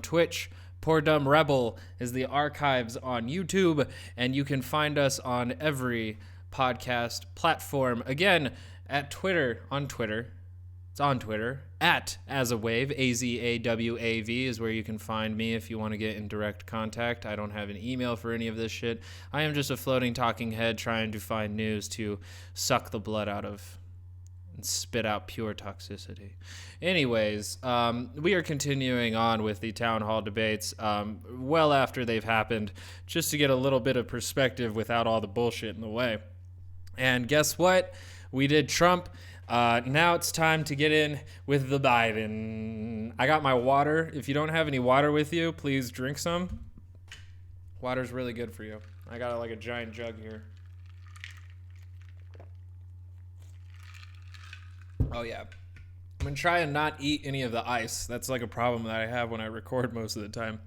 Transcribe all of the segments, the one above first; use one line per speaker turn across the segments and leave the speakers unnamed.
Twitch. Poordom Rebel is the archives on YouTube, and you can find us on every podcast platform. Again, at Twitter, it's on Twitter, at Azawave, A-Z-A-W-A-V is where you can find me if you want to get in direct contact. I don't have an email for any of this shit. I am just a floating talking head trying to find news to suck the blood out of and spit out pure toxicity. Anyways, we are continuing on with the town hall debates well after they've happened, just to get a little bit of perspective without all the bullshit in the way. And guess what? We did Trump. Now it's time to get in with the Biden. I got my water. If you don't have any water with you, please drink some. Water's really good for you. I got like a giant jug here. Oh yeah. I'm gonna try and not eat any of the ice. That's like a problem that I have when I record most of the time.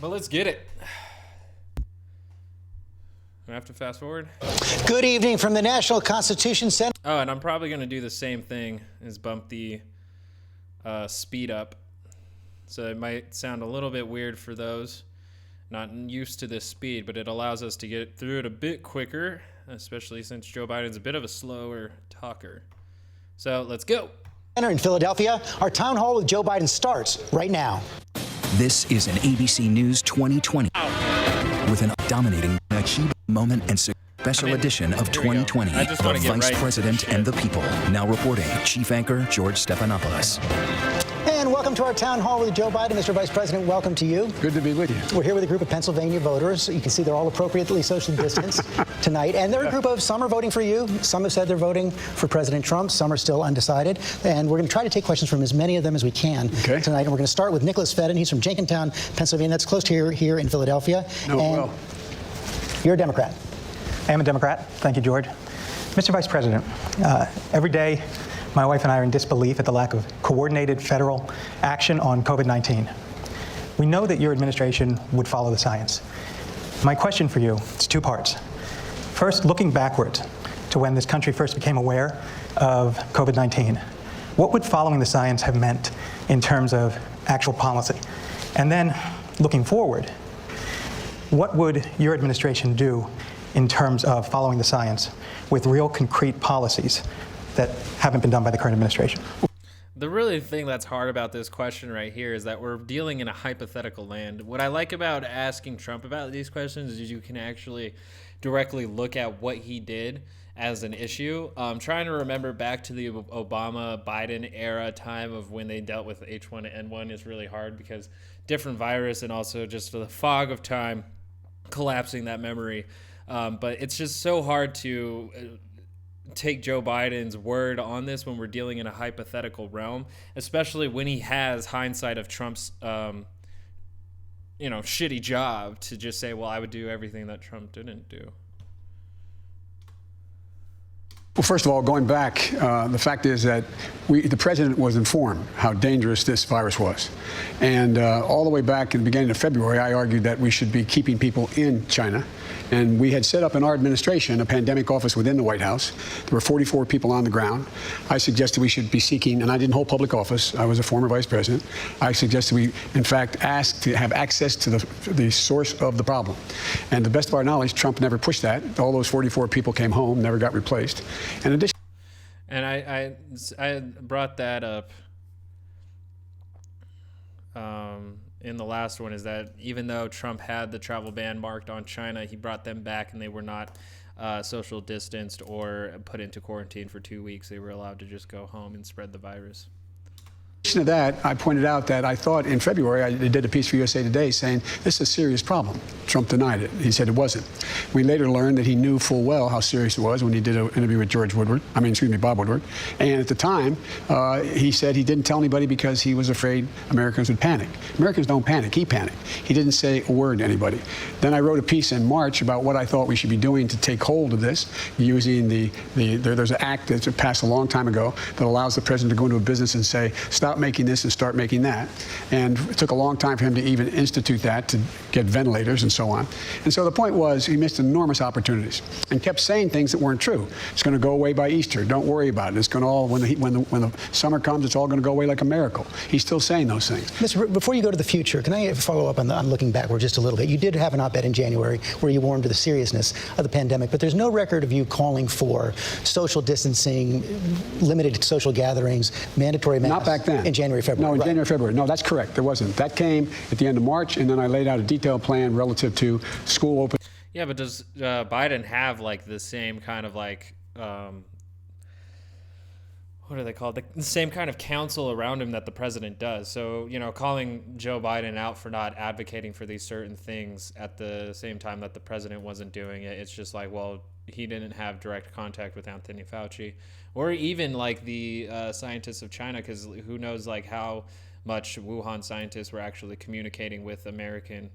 But let's get it. I have to fast forward.
Good evening from the National Constitution Center.
Oh, and I'm probably gonna do the same thing as bump the speed up. So it might sound a little bit weird for those not used to this speed, but it allows us to get through it a bit quicker, especially since Joe Biden's a bit of a slower talker. So let's go.
In Philadelphia, our town hall with Joe Biden starts right now.
This is an ABC News 2020 with an dominating achievement moment and special edition of 2020 of Vice President and the People. Now reporting, Chief Anchor George Stephanopoulos.
And welcome to our town hall with Joe Biden. Mr. Vice President, welcome to you.
Good to be with you.
We're here with a group of Pennsylvania voters. You can see they're all appropriately socially distanced tonight. And they're a group of, some are voting for you. Some have said they're voting for President Trump. Some are still undecided. And we're going to try to take questions from as many of them as we can tonight. And we're going to start with Nicholas Fedden. He's from Jenkintown, Pennsylvania. That's close to here in Philadelphia.
Well.
You're a Democrat.
I am a Democrat. Thank you, George. Mr. Vice President, every day my wife and I are in disbelief at the lack of coordinated federal action on COVID-19. We know that your administration would follow the science. My question for you is two parts. First, looking backwards to when this country first became aware of COVID-19, what would following the science have meant in terms of actual policy? And then, looking forward, what would your administration do in terms of following the science with real concrete policies that haven't been done by the current administration?
The really thing that's hard about this question right here is that we're dealing in a hypothetical land. What I like about asking Trump about these questions is you can actually directly look at what he did as an issue. Trying to remember back to the Obama-Biden era time of when they dealt with H1N1 is really hard because different virus and also just the fog of time collapsing that memory. But it's just so hard to take Joe Biden's word on this when we're dealing in a hypothetical realm, especially when he has hindsight of Trump's, shitty job to just say, well, I would do everything that Trump didn't do.
Well, first of all, going back, the fact is that the president was informed how dangerous this virus was. And all the way back in the beginning of February, I argued that we should be keeping people in China. And we had set up in our administration a pandemic office within the White House. There were 44 people on the ground. I suggested we should be seeking, and I didn't hold public office. I was a former vice president. I suggested we, in fact, ask to have access to the source of the problem. And to the best of our knowledge, Trump never pushed that. All those 44 people came home, never got replaced. In addition,
and I brought that up in the last one, is that even though Trump had the travel ban marked on China, he brought them back and they were not social distanced or put into quarantine for 2 weeks. They were allowed to just go home and spread the virus.
In addition to that, I pointed out that I thought in February, I did a piece for USA Today saying this is a serious problem. Trump denied it. He said it wasn't. We later learned that he knew full well how serious it was when he did an interview with Bob Woodward. And at the time, he said he didn't tell anybody because he was afraid Americans would panic. Americans don't panic. He panicked. He didn't say a word to anybody. Then I wrote a piece in March about what I thought we should be doing to take hold of this, using there's an act that's passed a long time ago that allows the president to go into a business and say, stop making this and start making that. And it took a long time for him to even institute that, to get ventilators and so on. And so the point was he missed enormous opportunities and kept saying things that weren't true. It's going to go away by Easter. Don't worry about it. It's going to all, when the summer comes, it's all going to go away like a miracle. He's still saying those things.
Before you go to the future, can I follow up on looking backward just a little bit? You did have an op-ed in January where you warned to the seriousness of the pandemic, but there's no record of you calling for social distancing, limited social gatherings, mandatory masks.
Not back then.
In January, February.
No, in January, February. No, that's correct. There wasn't. That came at the end of March, and then I laid out a detailed plan relative to school open.
Yeah, but does Biden have like the same kind of like what are they called? The same kind of counsel around him that the president does. So, you know, calling Joe Biden out for not advocating for these certain things at the same time that the president wasn't doing it, it's just like, well, he didn't have direct contact with Anthony Fauci, or even like the scientists of China, because who knows like how much Wuhan scientists were actually communicating with American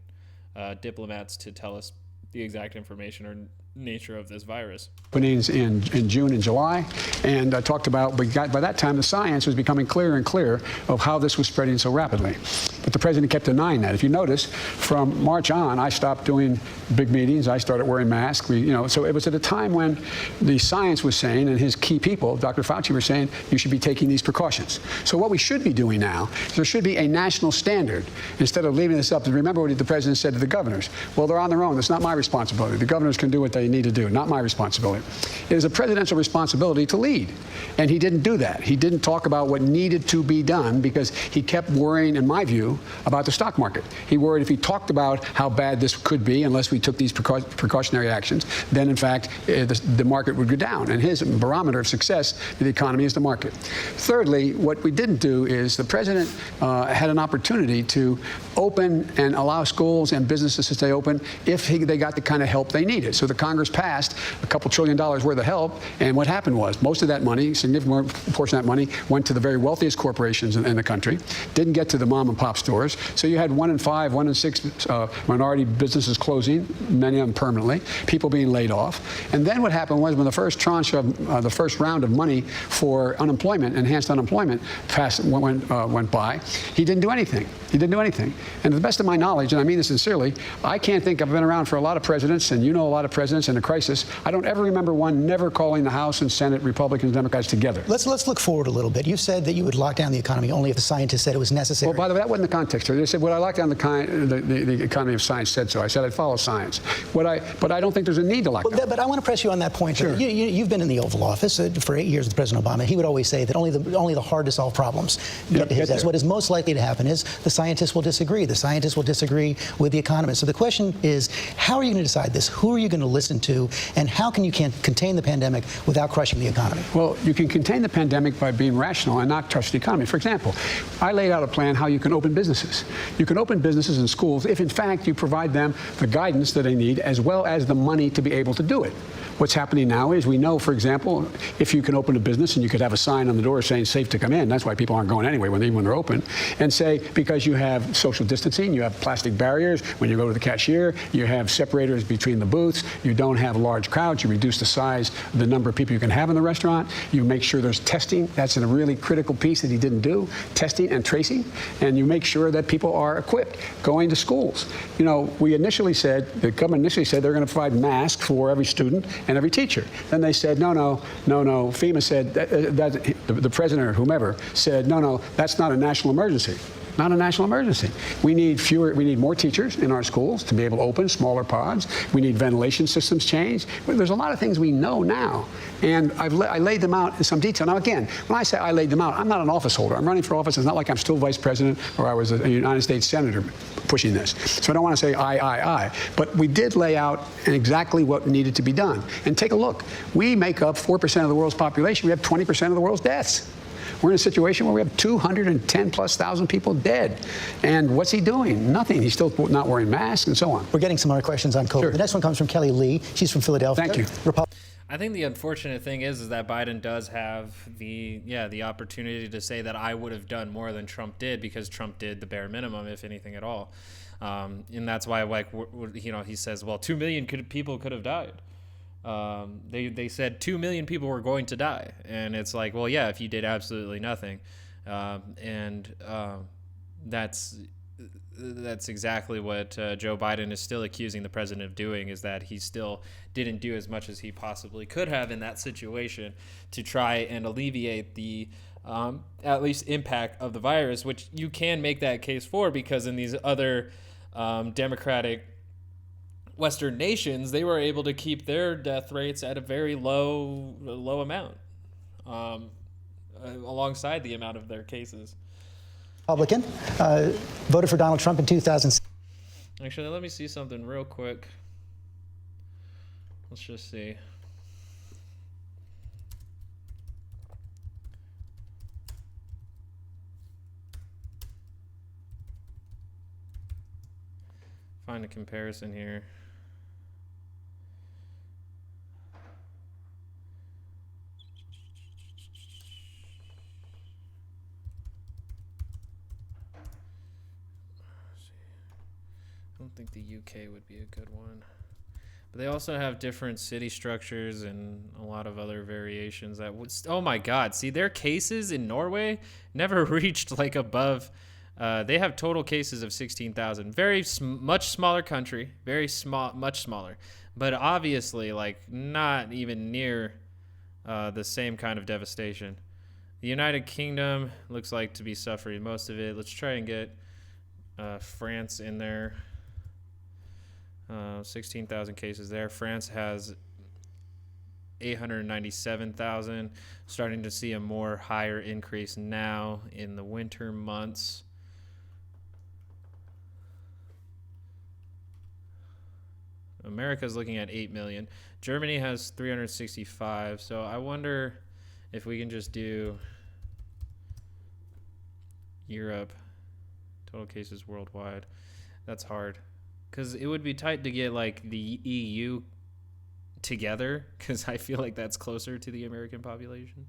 diplomats to tell us the exact information or nature of this virus.
Openings in June and July, and I talked about, by that time the science was becoming clearer and clearer of how this was spreading so rapidly. But the president kept denying that. If you notice, from March on, I stopped doing big meetings. I started wearing masks. So it was at a time when the science was saying, and his key people, Dr. Fauci, were saying, you should be taking these precautions. So what we should be doing now is there should be a national standard instead of leaving this up to, remember what the president said to the governors. Well, they're on their own. It's not my responsibility. The governors can do what they need to do, not my responsibility. It is a presidential responsibility to lead. And he didn't do that. He didn't talk about what needed to be done because he kept worrying, in my view, about the stock market. He worried if he talked about how bad this could be unless we took these precautionary actions, then in fact the market would go down. And his barometer of success in the economy is the market. Thirdly, what we didn't do is the president had an opportunity to open and allow schools and businesses to stay open if they got the kind of help they needed. So the Congress passed a couple $1 trillion worth of help, and what happened was most of that money, significant portion of that money, went to the very wealthiest corporations in the country, didn't get to the mom and pop stores. So you had 1 in 5, 1 in 6 minority businesses closing, many of them permanently, people being laid off. And then what happened was when the first tranche of the first round of money for unemployment, enhanced unemployment, went by, he didn't do anything. He didn't do anything. And to the best of my knowledge, and I mean this sincerely, I can't think, I've been around for a lot of presidents, and you know a lot of presidents in a crisis. I don't ever remember one never calling the House and Senate, Republicans and Democrats together.
Let's look forward a little bit. You said that you would lock down the economy only if the scientists said it was necessary.
Well, by the way, that wasn't the context. They said, would I lock down the economy if science said so? I said I'd follow science. But I don't think there's a need to lock down.
But I want to press you on that point.
Sure.
You've been in the Oval Office for 8 years with President Obama. He would always say that only the hard to solve problems get to his desk. What is most likely to happen is the scientists will disagree. The scientists will disagree with the economists. So the question is, how are you going to decide this? Who are you going to listen to? And how can you contain the pandemic without crushing the economy?
Well, you can contain the pandemic by being rational and not touch the economy. For example, I laid out a plan how you can open businesses. You can open businesses and schools if, in fact, you provide them the guidance that they need as well as the money to be able to do it. What's happening now is we know, for example, if you can open a business and you could have a sign on the door saying safe to come in, that's why people aren't going anyway when they're open, and say because you have social distancing, you have plastic barriers, when you go to the cashier, you have separators between the booths, you don't have large crowds, you reduce the size, the number of people you can have in the restaurant, you make sure there's testing, that's a really critical piece that he didn't do, testing and tracing, and you make sure that people are equipped going to schools. You know, the government initially said they're going to provide masks for every student and every teacher. Then they said, no. FEMA said, the president or whomever said, no, that's not a national emergency. Not a national emergency. We need more teachers in our schools to be able to open smaller pods. We need ventilation systems changed. There's a lot of things we know now, and I laid them out in some detail. Now, again, when I say I laid them out, I'm not an office holder. I'm running for office. It's not like I'm still vice president or I was a United States senator pushing this. So I don't want to say I. But we did lay out exactly what needed to be done. And take a look. We make up 4% of the world's population. We have 20% of the world's deaths. We're in a situation where we have 210,000+ people dead. And what's he doing? Nothing. He's still not wearing masks and so on.
We're getting some more questions on COVID. Sure. The next one comes from Kelly Lee. She's from Philadelphia.
Thank you.
I think the unfortunate thing is that Biden does have the opportunity to say that I would have done more than Trump did because Trump did the bare minimum, if anything at all. And that's why, he says, well, 2 million people could have died. They said 2 million people were going to die, and it's like, well, yeah, if you did absolutely nothing, that's that's exactly what Joe Biden is still accusing the president of doing, is that he still didn't do as much as he possibly could have in that situation to try and alleviate the at least impact of the virus, which you can make that case for, because in these other democratic Western nations, they were able to keep their death rates at a very low amount, alongside the amount of their cases.
Republican, voted for Donald Trump in 2006.
Actually, let me see something real quick. Let's just see. Find a comparison here. I don't think the UK would be a good one. But they also have different city structures and a lot of other variations that would... Oh my God. See, their cases in Norway never reached like above... they have total cases of 16,000. Much smaller country. Very small, much smaller. But obviously, like, not even near the same kind of devastation. The United Kingdom looks like to be suffering most of it. Let's try and get France in there. 16,000 cases there. France has 897,000. Starting to see a more higher increase now in the winter months. America's looking at 8 million. Germany has 365. So I wonder if we can just do Europe. Total cases worldwide. That's hard. Because it would be tight to get like the EU together, because I feel like that's closer to the American population.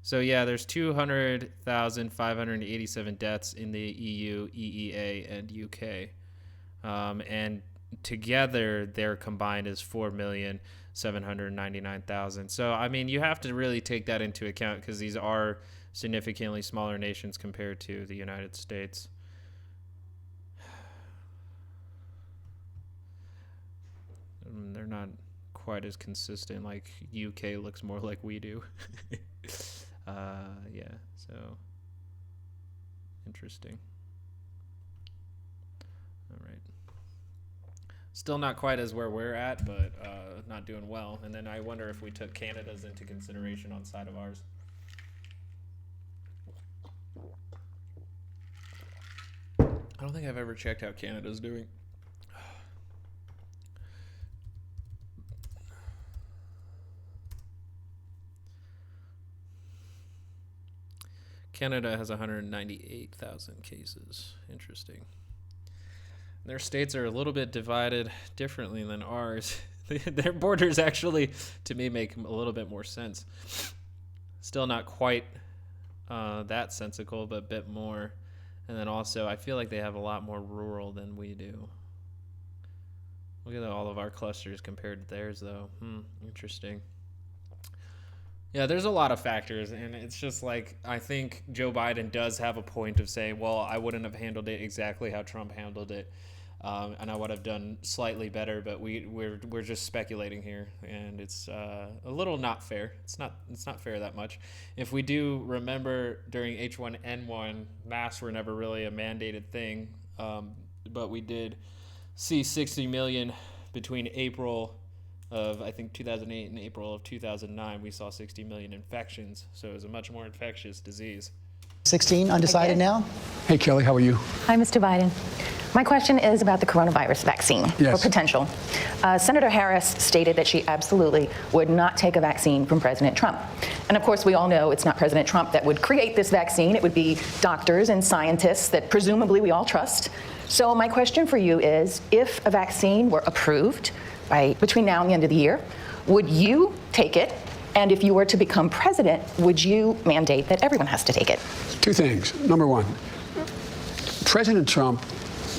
So yeah, there's 200,587 deaths in the EU, EEA, and UK. And together, their combined is 4,799,000. So, I mean, you have to really take that into account, because these are significantly smaller nations compared to the United States. They're not quite as consistent. Like, UK looks more like we do. Yeah, so interesting. All right. Still not quite as where we're at, but not doing well. And then I wonder if we took Canada's into consideration on side of ours. I don't think I've ever checked how Canada's doing. Canada has 198,000 cases. Interesting. Their states are a little bit divided differently than ours. Their borders actually, to me, make a little bit more sense. Still not quite that sensical, but a bit more. And then also, I feel like they have a lot more rural than we do. Look at all of our clusters compared to theirs, though. Interesting. Yeah, there's a lot of factors, and it's just like, I think Joe Biden does have a point of saying, well, I wouldn't have handled it exactly how Trump handled it, and I would have done slightly better, but we're just speculating here, and it's a little not fair. It's not fair that much. If we do remember, during H1N1, masks were never really a mandated thing, but we did see 60 million between April of, I think, 2008 and April of 2009, we saw 60 million infections. So it was a much more infectious disease.
16, undecided now?
Hey, Kelly, how are you?
Hi, Mr. Biden. My question is about the coronavirus vaccine, or potential. Senator Harris stated that she absolutely would not take a vaccine from President Trump. And of course, we all know it's not President Trump that would create this vaccine. It would be doctors and scientists that presumably we all trust. So my question for you is, if a vaccine were approved between now and the end of the year, would you take it? And if you were to become president, would you mandate that everyone has to take it?
Two things. Number one, President Trump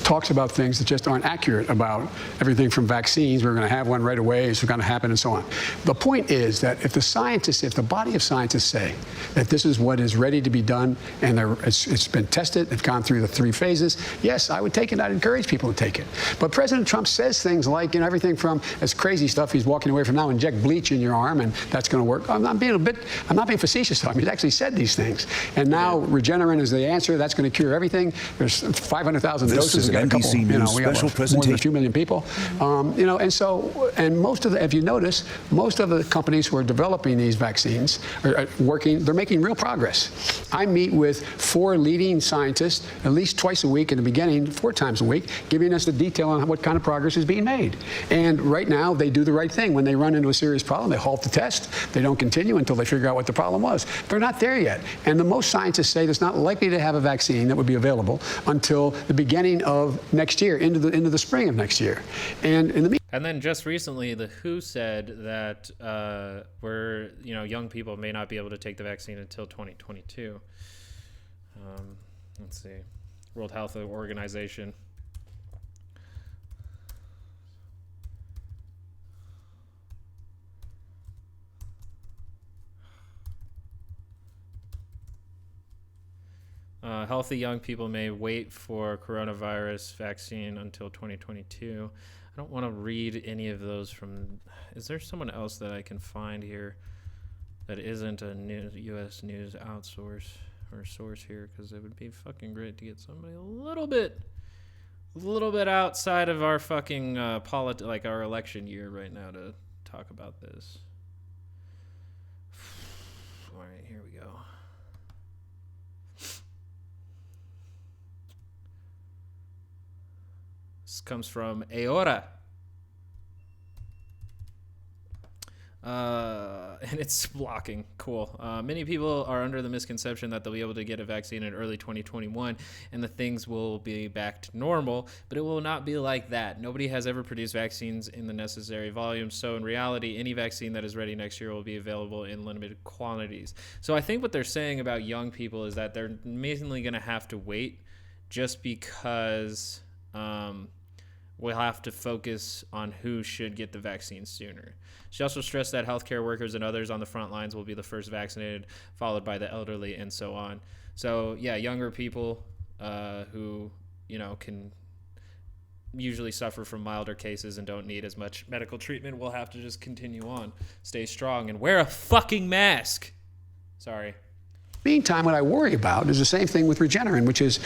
talks about things that just aren't accurate about everything from vaccines, we're going to have one right away, it's going to happen, and so on. The point is that if the body of scientists say that this is what is ready to be done and it's been tested, it's gone through the 3 phases, yes, I would take it. I'd encourage people to take it. But President Trump says things like, everything from this crazy stuff he's walking away from now, inject bleach in your arm and that's going to work. I'm not being facetious though. He's actually said these things. And now Regeneron is the answer. That's going to cure everything. There's 500,000 doses.
This is an NBC News special presentation.
More than a few million people. And most of the, if you notice, most of the companies who are developing these vaccines are working. They're making real progress. I meet with 4 leading scientists at least twice a week in the beginning, 4 times a week, giving us the detail on what kind of progress is being made. And right now, they do the right thing. When they run into a serious problem, they halt the test. They don't continue until they figure out what the problem was. They're not there yet. And the most scientists say it's not likely to have a vaccine that would be available until the beginning of next year, into the spring of next year. And in the
And then just recently, the WHO said that young people may not be able to take the vaccine until 2022. Let's see, World Health Organization. Healthy young people may wait for coronavirus vaccine until 2022. I don't want to read any of those from... Is there someone else that I can find here that isn't a U.S. news outsource or source here? Because it would be fucking great to get somebody a little bit outside of our fucking our election year right now to talk about this. All right, here we go. This comes from Aora. And it's blocking. Cool. Many people are under the misconception that they'll be able to get a vaccine in early 2021 and the things will be back to normal, but it will not be like that. Nobody has ever produced vaccines in the necessary volume, so in reality, any vaccine that is ready next year will be available in limited quantities. So I think what they're saying about young people is that they're mainly going to have to wait just because we'll have to focus on who should get the vaccine sooner. She also stressed that healthcare workers and others on the front lines will be the first vaccinated, followed by the elderly, and so on. So, yeah, younger people who, can usually suffer from milder cases and don't need as much medical treatment will have to just continue on, stay strong, and wear a fucking mask. Sorry.
Meantime, what I worry about is the same thing with Regeneron, which is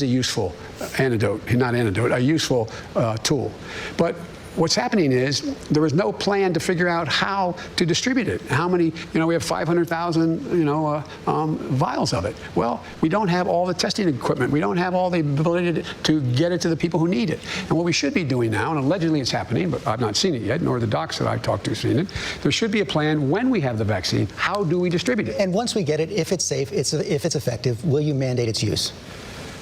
a useful a useful tool. But what's happening is there is no plan to figure out how to distribute it. How many, we have 500,000, vials of it. Well, we don't have all the testing equipment. We don't have all the ability to get it to the people who need it. And what we should be doing now, and allegedly it's happening, but I've not seen it yet, nor the docs that I've talked to have seen it, there should be a plan when we have the vaccine. How do we distribute it?
And once we get it, if it's safe, if it's effective, will you mandate its use?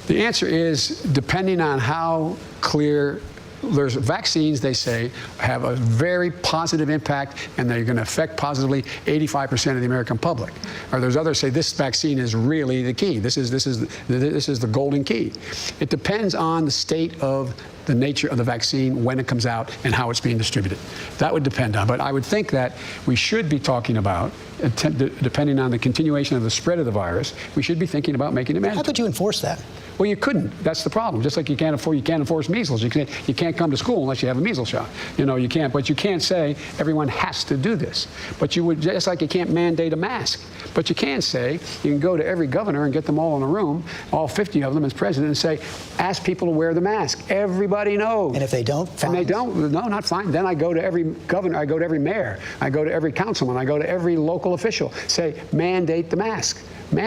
The answer is, depending on how clear. There's vaccines, they say, have a very positive impact, and they're going to affect positively 85% of the American public. Or there's others say this vaccine is really the key. This is the golden key. It depends on the state of the nature of the vaccine, when it comes out, and how it's being distributed. That would depend on. But I would think that we should be talking about, depending on the continuation of the spread of the virus, we should be thinking about making it mandatory.
How could you enforce that?
Well, you couldn't. That's the problem. Just like you can't enforce measles. You can't come to school unless you have a measles shot. You can't. But you can't say everyone has to do this. But you would, just like you can't mandate a mask. But you can say you can go to every governor and get them all in a room, all 50 of them as president, and say, ask people to wear the mask. Everybody knows.
And if they don't, fine.
And they don't, no, not fine. Then I go to every governor, I go to every mayor, I go to every councilman, I go to every local official. Say, mandate the mask.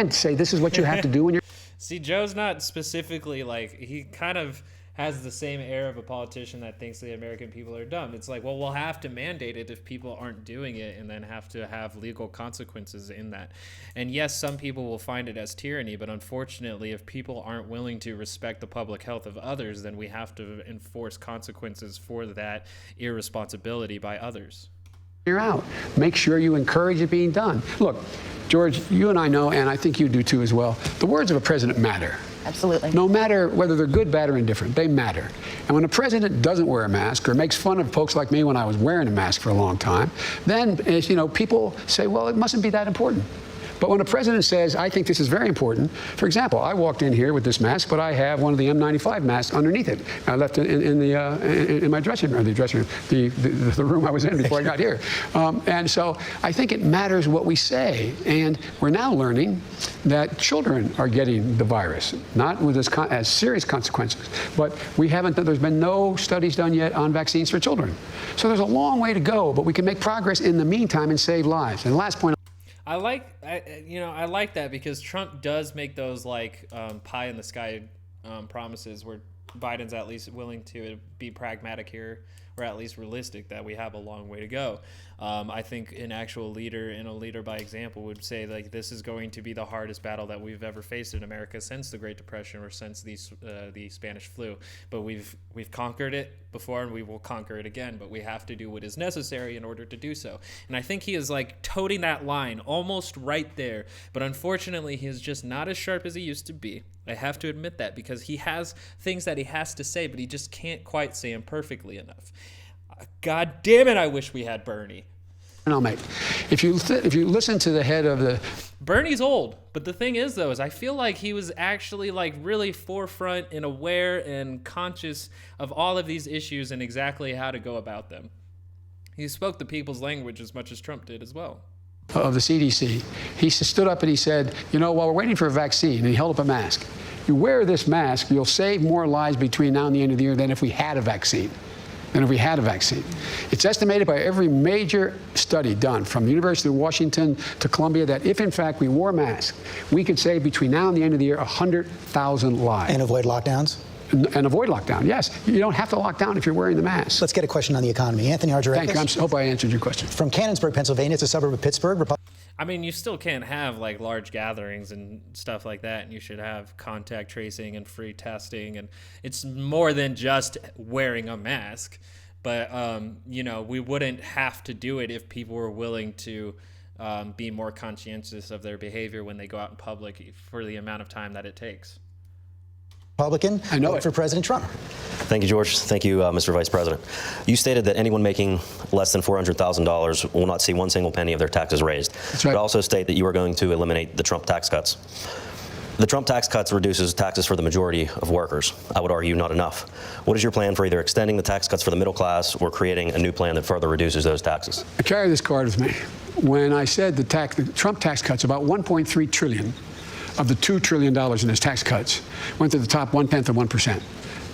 Say, this is what you have to do when you're.
See, Joe's not specifically he kind of has the same air of a politician that thinks the American people are dumb. It's like, well, we'll have to mandate it if people aren't doing it and then have to have legal consequences in that. And yes, some people will find it as tyranny, but unfortunately, if people aren't willing to respect the public health of others, then we have to enforce consequences for that irresponsibility by others.
You're out. Make sure you encourage it being done. Look, George, you and I know, and I think you do too as well, the words of a president matter.
Absolutely.
No matter whether they're good, bad, or indifferent, they matter. And when a president doesn't wear a mask or makes fun of folks like me when I was wearing a mask for a long time, then, people say, well, it mustn't be that important. But when a president says, I think this is very important, for example, I walked in here with this mask, but I have one of the M95 masks underneath it. I left it in my dressing room, the room I was in before I got here. And so I think it matters what we say. And we're now learning that children are getting the virus, not with as serious consequences. But there's been no studies done yet on vaccines for children. So there's a long way to go, but we can make progress in the meantime and save lives. And the last point.
I like that because Trump does make those pie in the sky promises where Biden's at least willing to be pragmatic here, or at least realistic that we have a long way to go. I think an actual leader and a leader by example would say this is going to be the hardest battle that we've ever faced in America since the Great Depression or since the Spanish flu. But we've conquered it before and we will conquer it again. But we have to do what is necessary in order to do so. And I think he is toting that line almost right there. But unfortunately, he is just not as sharp as he used to be. I have to admit that because he has things that he has to say, but he just can't quite say them perfectly enough. God damn it, I wish we had Bernie.
I'll make. If you listen to the head of the...
Bernie's old, but the thing is, though, is I feel like he was actually really forefront and aware and conscious of all of these issues and exactly how to go about them. He spoke the people's language as much as Trump did as well.
Of the CDC, he stood up and he said, while we're waiting for a vaccine, and he held up a mask. You wear this mask, you'll save more lives between now and the end of the year than if we had a vaccine. It's estimated by every major study done, from the University of Washington to Columbia, that if, in fact, we wore masks, we could save between now and the end of the year 100,000 lives.
And avoid lockdowns?
And avoid lockdown, yes. You don't have to lock down if you're wearing the mask.
Let's get a question on the economy. Anthony Argyrakis.
Thank you. I hope I answered your question.
From Canonsburg, Pennsylvania. It's a suburb of Pittsburgh.
I mean, you still can't have large gatherings and stuff like that, and you should have contact tracing and free testing, and it's more than just wearing a mask. But, we wouldn't have to do it if people were willing to be more conscientious of their behavior when they go out in public for the amount of time that it takes.
Republican,
I know
vote for President Trump.
Thank you, George. Thank you, Mr. Vice President. You stated that anyone making less than $400,000 will not see one single penny of their taxes raised.
That's right.
But also state that you are going to eliminate the Trump tax cuts. The Trump tax cuts reduces taxes for the majority of workers. I would argue not enough. What is your plan for either extending the tax cuts for the middle class or creating a new plan that further reduces those taxes?
I carry this card with me. When I said the Trump tax cuts, about $1.3 trillion of the $2 trillion in his tax cuts went to the top 1/10 of 1%.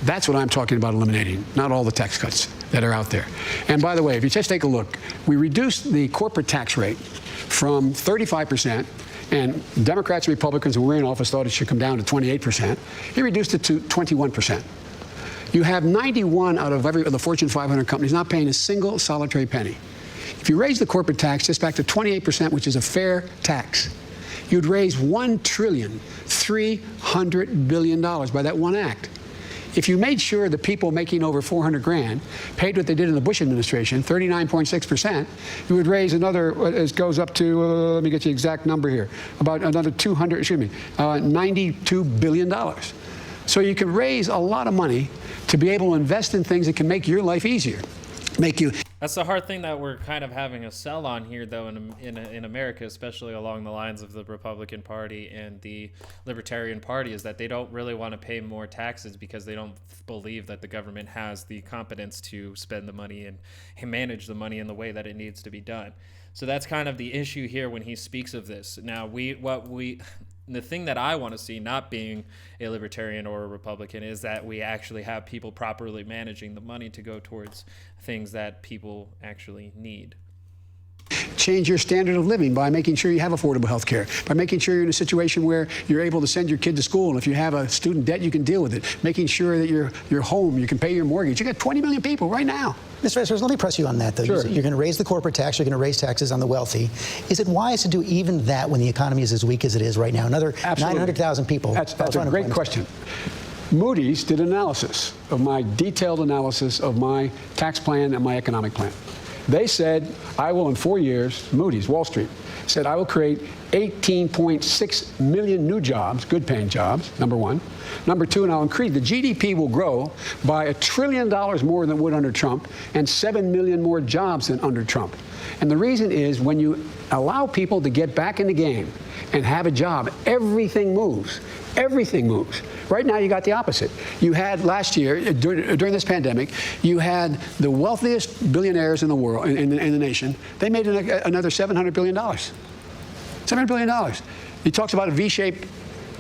That's what I'm talking about eliminating, not all the tax cuts that are out there. And by the way, if you just take a look, we reduced the corporate tax rate from 35%, and Democrats and Republicans who were in office thought it should come down to 28%. He reduced it to 21%. You have 91 out of the Fortune 500 companies not paying a single solitary penny. If you raise the corporate tax just back to 28%, which is a fair tax, you'd raise $1.3 trillion by that one act. If you made sure the people making over 400 grand paid what they did in the Bush administration, 39.6%, you would raise another, it goes up to, let me get you the exact number here, about another $92 billion. So you can raise a lot of money to be able to invest in things that can make your life easier.
That's the hard thing that we're kind of having a sell on here, though, in America, especially along the lines of the Republican Party and the Libertarian Party, is that they don't really want to pay more taxes because they don't believe that the government has the competence to spend the money and manage the money in the way that it needs to be done. So that's kind of the issue here when he speaks of this. Now, the thing that I want to see, not being a libertarian or a Republican, is that we actually have people properly managing the money to go towards things that people actually need.
Change your standard of living by making sure you have affordable health care, by making sure you're in a situation where you're able to send your kid to school, and if you have a student debt, you can deal with it, making sure that your home, you can pay your mortgage. You got 20 million people right now.
Mr. Vice President, let me press you on that, though.
Sure.
You're going to raise the corporate tax. You're going to raise taxes on the wealthy. Is it wise to do even that when the economy is as weak as it is right now? Another 900,000 people.
That's a great question. Moody's did analysis of my detailed analysis of my tax plan and my economic plan. They said, I will in 4 years, Moody's, Wall Street, said, I will create 18.6 million new jobs, good-paying jobs, number one. Number two, and I'll increase, the GDP will grow by $1 trillion more than it would under Trump, and 7 million more jobs than under Trump. And the reason is when you allow people to get back in the game and have a job, everything moves. Everything moves. Right now, you got the opposite. You had last year, during this pandemic, you had the wealthiest billionaires in the world, in the nation. They made another $700 billion. $700 billion. He talks about a V-shaped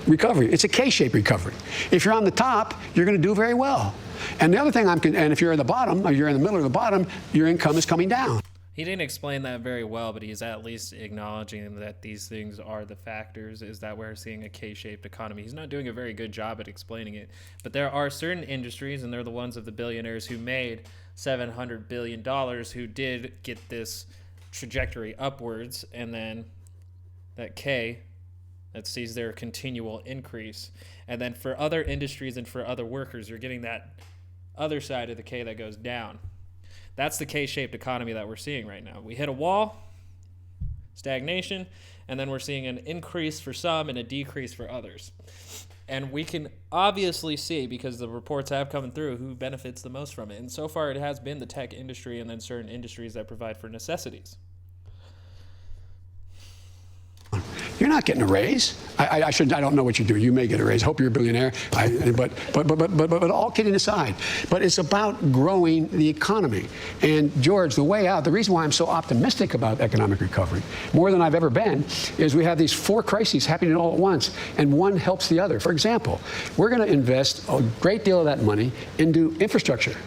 recovery. It's a K-shaped recovery. If you're on the top, you're going to do very well. And the other thing and if you're in the bottom, or you're in the middle or the bottom, your income is coming down.
He didn't explain that very well, but he's at least acknowledging that these things are the factors, is that we're seeing a K-shaped economy. He's not doing a very good job at explaining it. But there are certain industries, and they're the ones of the billionaires who made $700 billion, who did get this trajectory upwards, and then that K that sees their continual increase. And then for other industries and for other workers, you're getting that other side of the K that goes down. That's the K-shaped economy that we're seeing right now. We hit a wall, stagnation, and then we're seeing an increase for some and a decrease for others. And we can obviously see, because the reports have come through, who benefits the most from it. And so far it has been the tech industry and then certain industries that provide for necessities.
You're not getting a raise. I don't know what you do. You may get a raise. Hope you're a billionaire. But all kidding aside, but it's about growing the economy. And George, the way out, the reason why I'm so optimistic about economic recovery, more than I've ever been, is we have these 4 crises happening all at once, and one helps the other. For example, we're going to invest a great deal of that money into infrastructure.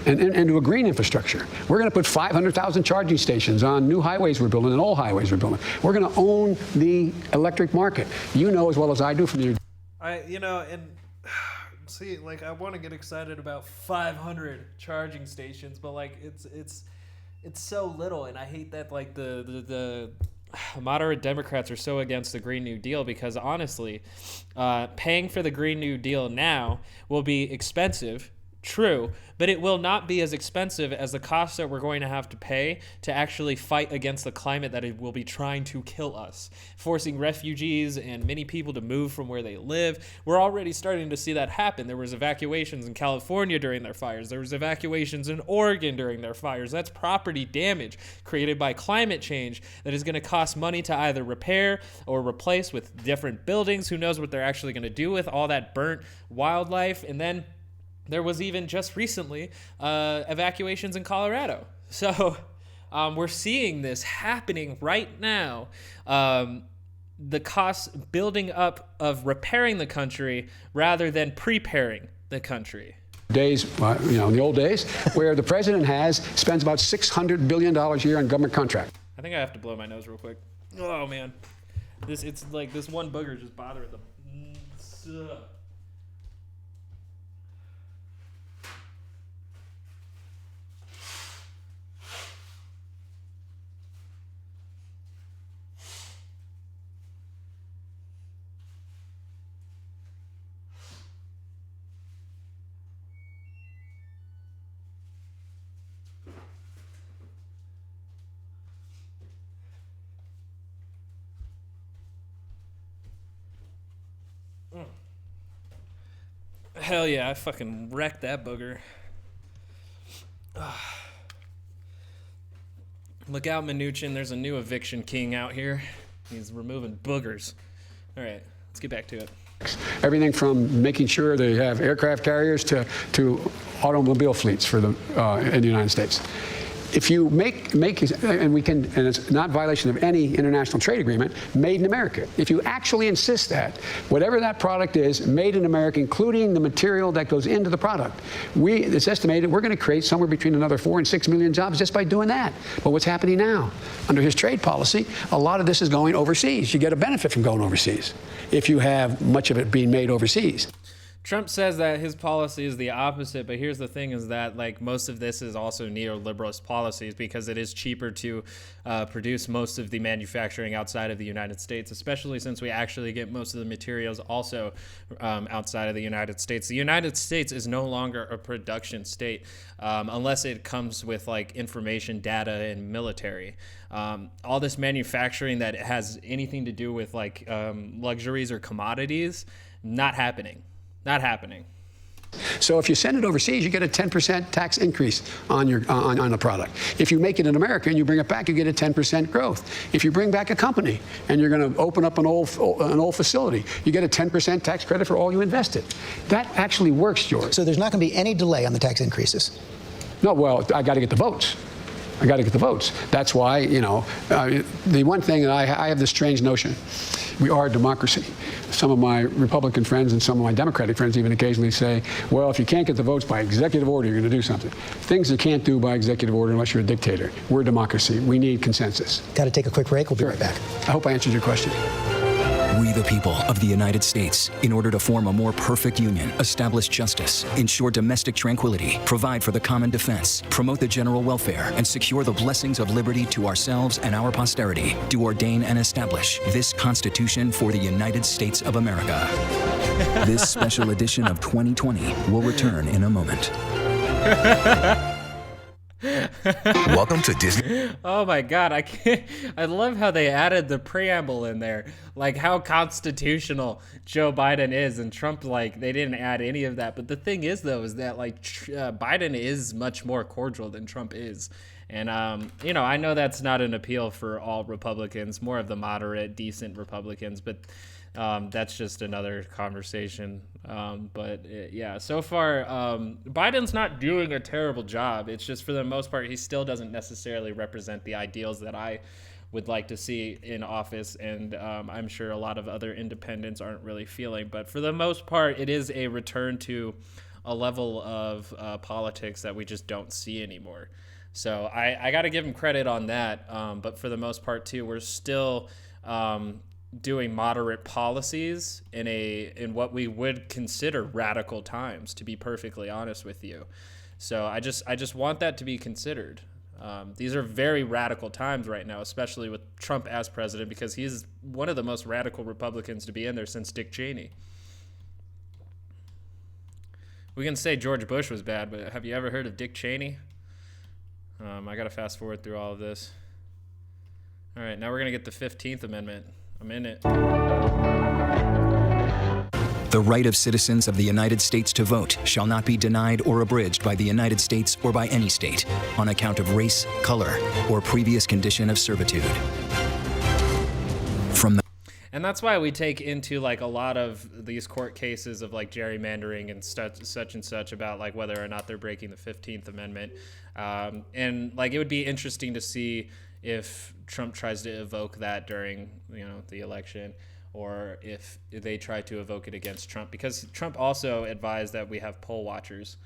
And to a green infrastructure. We're going to put 500,000 charging stations on new highways we're building and old highways we're building. We're going to own the electric market. You know as well as I do from your...
See, like, I want to get excited about 500 charging stations, but like it's so little, and I hate that like the moderate Democrats are so against the Green New Deal, because honestly, paying for the Green New Deal now will be expensive. True, but it will not be as expensive as the costs that we're going to have to pay to actually fight against the climate that it will be trying to kill us, forcing refugees and many people to move from where they live. We're already starting to see that happen. There was evacuations in California during their fires. There was evacuations in Oregon during their fires. That's property damage created by climate change that is going to cost money to either repair or replace with different buildings. Who knows what they're actually going to do with all that burnt wildlife. And then there was even just recently evacuations in Colorado. So we're seeing this happening right now. The cost building up of repairing the country rather than preparing the country.
Days, in the old days, where the president spends about $600 billion a year on government contract.
I think I have to blow my nose real quick. Oh man, it's like this one booger just bothering the. Hell yeah, I fucking wrecked that booger. Look out, Mnuchin. There's a new eviction king out here. He's removing boogers. All right, let's get back to it.
Everything from making sure they have aircraft carriers to automobile fleets for in the United States. If you make and it's not violation of any international trade agreement, made in America. If you actually insist that, whatever that product is, made in America, including the material that goes into the product, it's estimated we're going to create somewhere between another 4 and 6 million jobs just by doing that. But what's happening now? Under his trade policy, a lot of this is going overseas. You get a benefit from going overseas if you have much of it being made overseas.
Trump says that his policy is the opposite, but here's the thing is that like most of this is also neoliberalist policies because it is cheaper to produce most of the manufacturing outside of the United States, especially since we actually get most of the materials also outside of the United States. The United States is no longer a production state unless it comes with like information, data, and military. All this manufacturing that has anything to do with like luxuries or commodities, not happening. Not happening.
So if you send it overseas, you get a 10% tax increase on your on the product. If you make it in America and you bring it back, you get a 10% growth. If you bring back a company and you're going to open up an old facility, you get a 10% tax credit for all you invested. That actually works, George.
So there's not going to be any delay on the tax increases?
No, well, I got to get the votes. I got to get the votes. That's why, you know, the one thing that I have this strange notion. We are a democracy. Some of my Republican friends and some of my Democratic friends even occasionally say, well, if you can't get the votes by executive order, you're going to do something. Things you can't do by executive order unless you're a dictator. We're a democracy. We need consensus.
Got to take a quick break. We'll be right back.
I hope I answered your question.
We the people of the United States, in order to form a more perfect union, establish justice, ensure domestic tranquility, provide for the common defense, promote the general welfare, and secure the blessings of liberty to ourselves and our posterity, do ordain and establish this Constitution for the United States of America. This special edition of 2020 will return in a moment.
Welcome to Disney.
Oh my God, I can't. I love how they added the preamble in there, like how constitutional Joe Biden is, and Trump, like they didn't add any of that. But the thing is, though, is that like Biden is much more cordial than Trump is, and you know, I know that's not an appeal for all Republicans, more of the moderate, decent Republicans, but. That's just another conversation. Yeah, so far, Biden's not doing a terrible job. It's just for the most part, he still doesn't necessarily represent the ideals that I would like to see in office. And I'm sure a lot of other independents aren't really feeling. But for the most part, it is a return to a level of politics that we just don't see anymore. So I got to give him credit on that. But for the most part, too, we're still... doing moderate policies in what we would consider radical times, to be perfectly honest with you. So I just want that to be considered. These are very radical times right now, especially with Trump as president, because he's one of the most radical Republicans to be in there since Dick Cheney. We can say George Bush was bad, but have you ever heard of Dick Cheney? I got to fast forward through all of this. All right, now we're going to get the 15th Amendment. I'm in it.
The right of citizens of the United States to vote shall not be denied or abridged by the United States or by any state on account of race, color, or previous condition of servitude.
And that's why we take into like a lot of these court cases of like gerrymandering and such and such about like whether or not they're breaking the 15th Amendment. And like it would be interesting to see if Trump tries to evoke that during, you know, the election, or if they try to evoke it against Trump, because Trump also advised that we have poll watchers,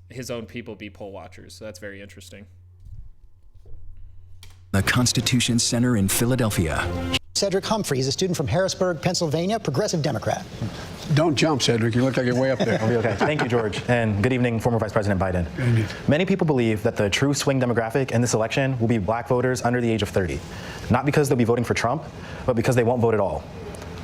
his own people be poll watchers. So that's very interesting.
The Constitution Center in Philadelphia.
Cedric Humphreys, a student from Harrisburg, Pennsylvania, progressive Democrat.
Don't jump, Cedric. You look like you're way up there.
I'll be okay. Thank you, George. And good evening, former Vice President Biden. Many people believe that the true swing demographic in this election will be black voters under the age of 30. Not because they'll be voting for Trump, but because they won't vote at all.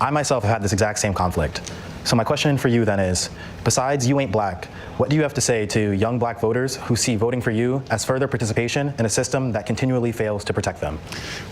I myself have had this exact same conflict. So my question for you then is, besides you ain't black, what do you have to say to young black voters who see voting for you as further participation in a system that continually fails to protect them?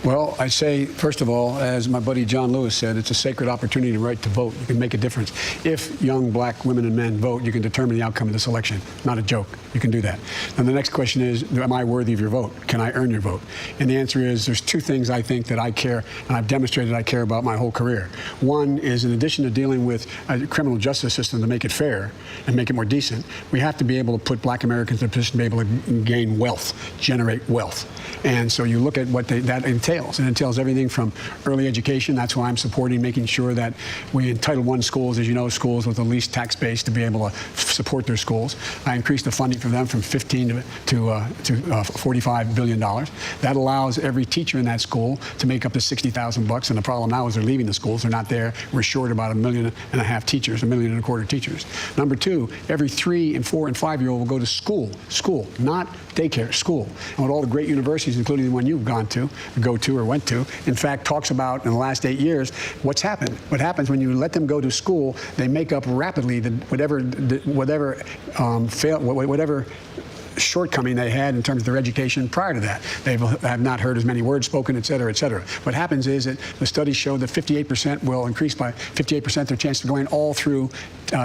Well, I say, first of all, as my buddy John Lewis said, it's a sacred opportunity, right to vote. You can make a difference. If young black women and men vote, you can determine the outcome of this election. Not a joke. You can do that. And the next question is, am I worthy of your vote? Can I earn your vote? And the answer is, there's two things I think that I care, and I've demonstrated I care about my whole career. One is, in addition to dealing with a criminal justice system to make it fair and make it more decent, we have to be able to put black Americans in a position to be able to gain wealth, generate wealth. And so you look at what that entails. It entails everything from early education. That's why I'm supporting making sure that we in Title I schools, as you know, schools with the least tax base to be able to support their schools. I increased the funding for them from $15 to $45 billion. That allows every teacher in that school to make up to $60,000 bucks. And the problem now is they're leaving the schools. They're not there. We're short about 1.5 million teachers, 1.25 million teachers. Number two, every 3 and 4 and 5-year-old will go to school, not daycare, school. And what all the great universities, including the one you've went to, or went to, in fact, talks about in the last 8 years, what's happened. What happens when you let them go to school, they make up rapidly whatever shortcoming they had in terms of their education prior to that. They have not heard as many words spoken, et cetera, et cetera. What happens is that the studies show that 58% will increase by 58% their chance of going all through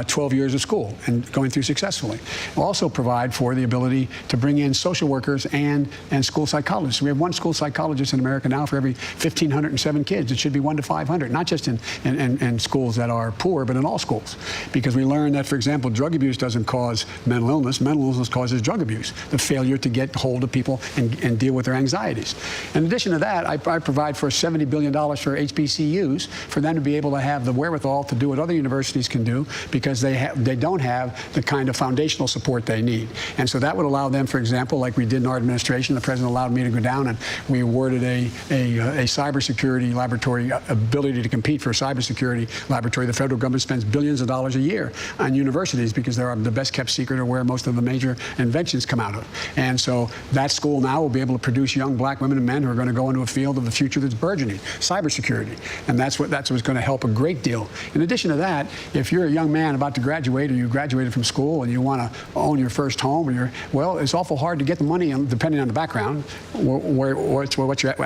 12 years of school and going through successfully. We'll also provide for the ability to bring in social workers and school psychologists. We have one school psychologist in America now for every 1,507 kids. It should be 1 to 500, not just in schools that are poor, but in all schools. Because we learned that, for example, drug abuse doesn't cause mental illness. Mental illness causes drug abuse, the failure to get hold of people and deal with their anxieties. In addition to that, I provide for $70 billion for HBCUs for them to be able to have the wherewithal to do what other universities can do, because they don't have the kind of foundational support they need. And so that would allow them, for example, like we did in our administration, the president allowed me to go down and we awarded a cybersecurity laboratory, ability to compete for a cybersecurity laboratory. The federal government spends billions of dollars a year on universities because they're the best kept secret or where most of the major inventions come out of. And so that school now will be able to produce young black women and men who are going to go into a field of the future that's burgeoning, cybersecurity. And that's what's going to help a great deal. In addition to that, if you're a young man about to graduate, or you graduated from school and you want to own your first home, well, it's awful hard to get the money, depending on the background, what your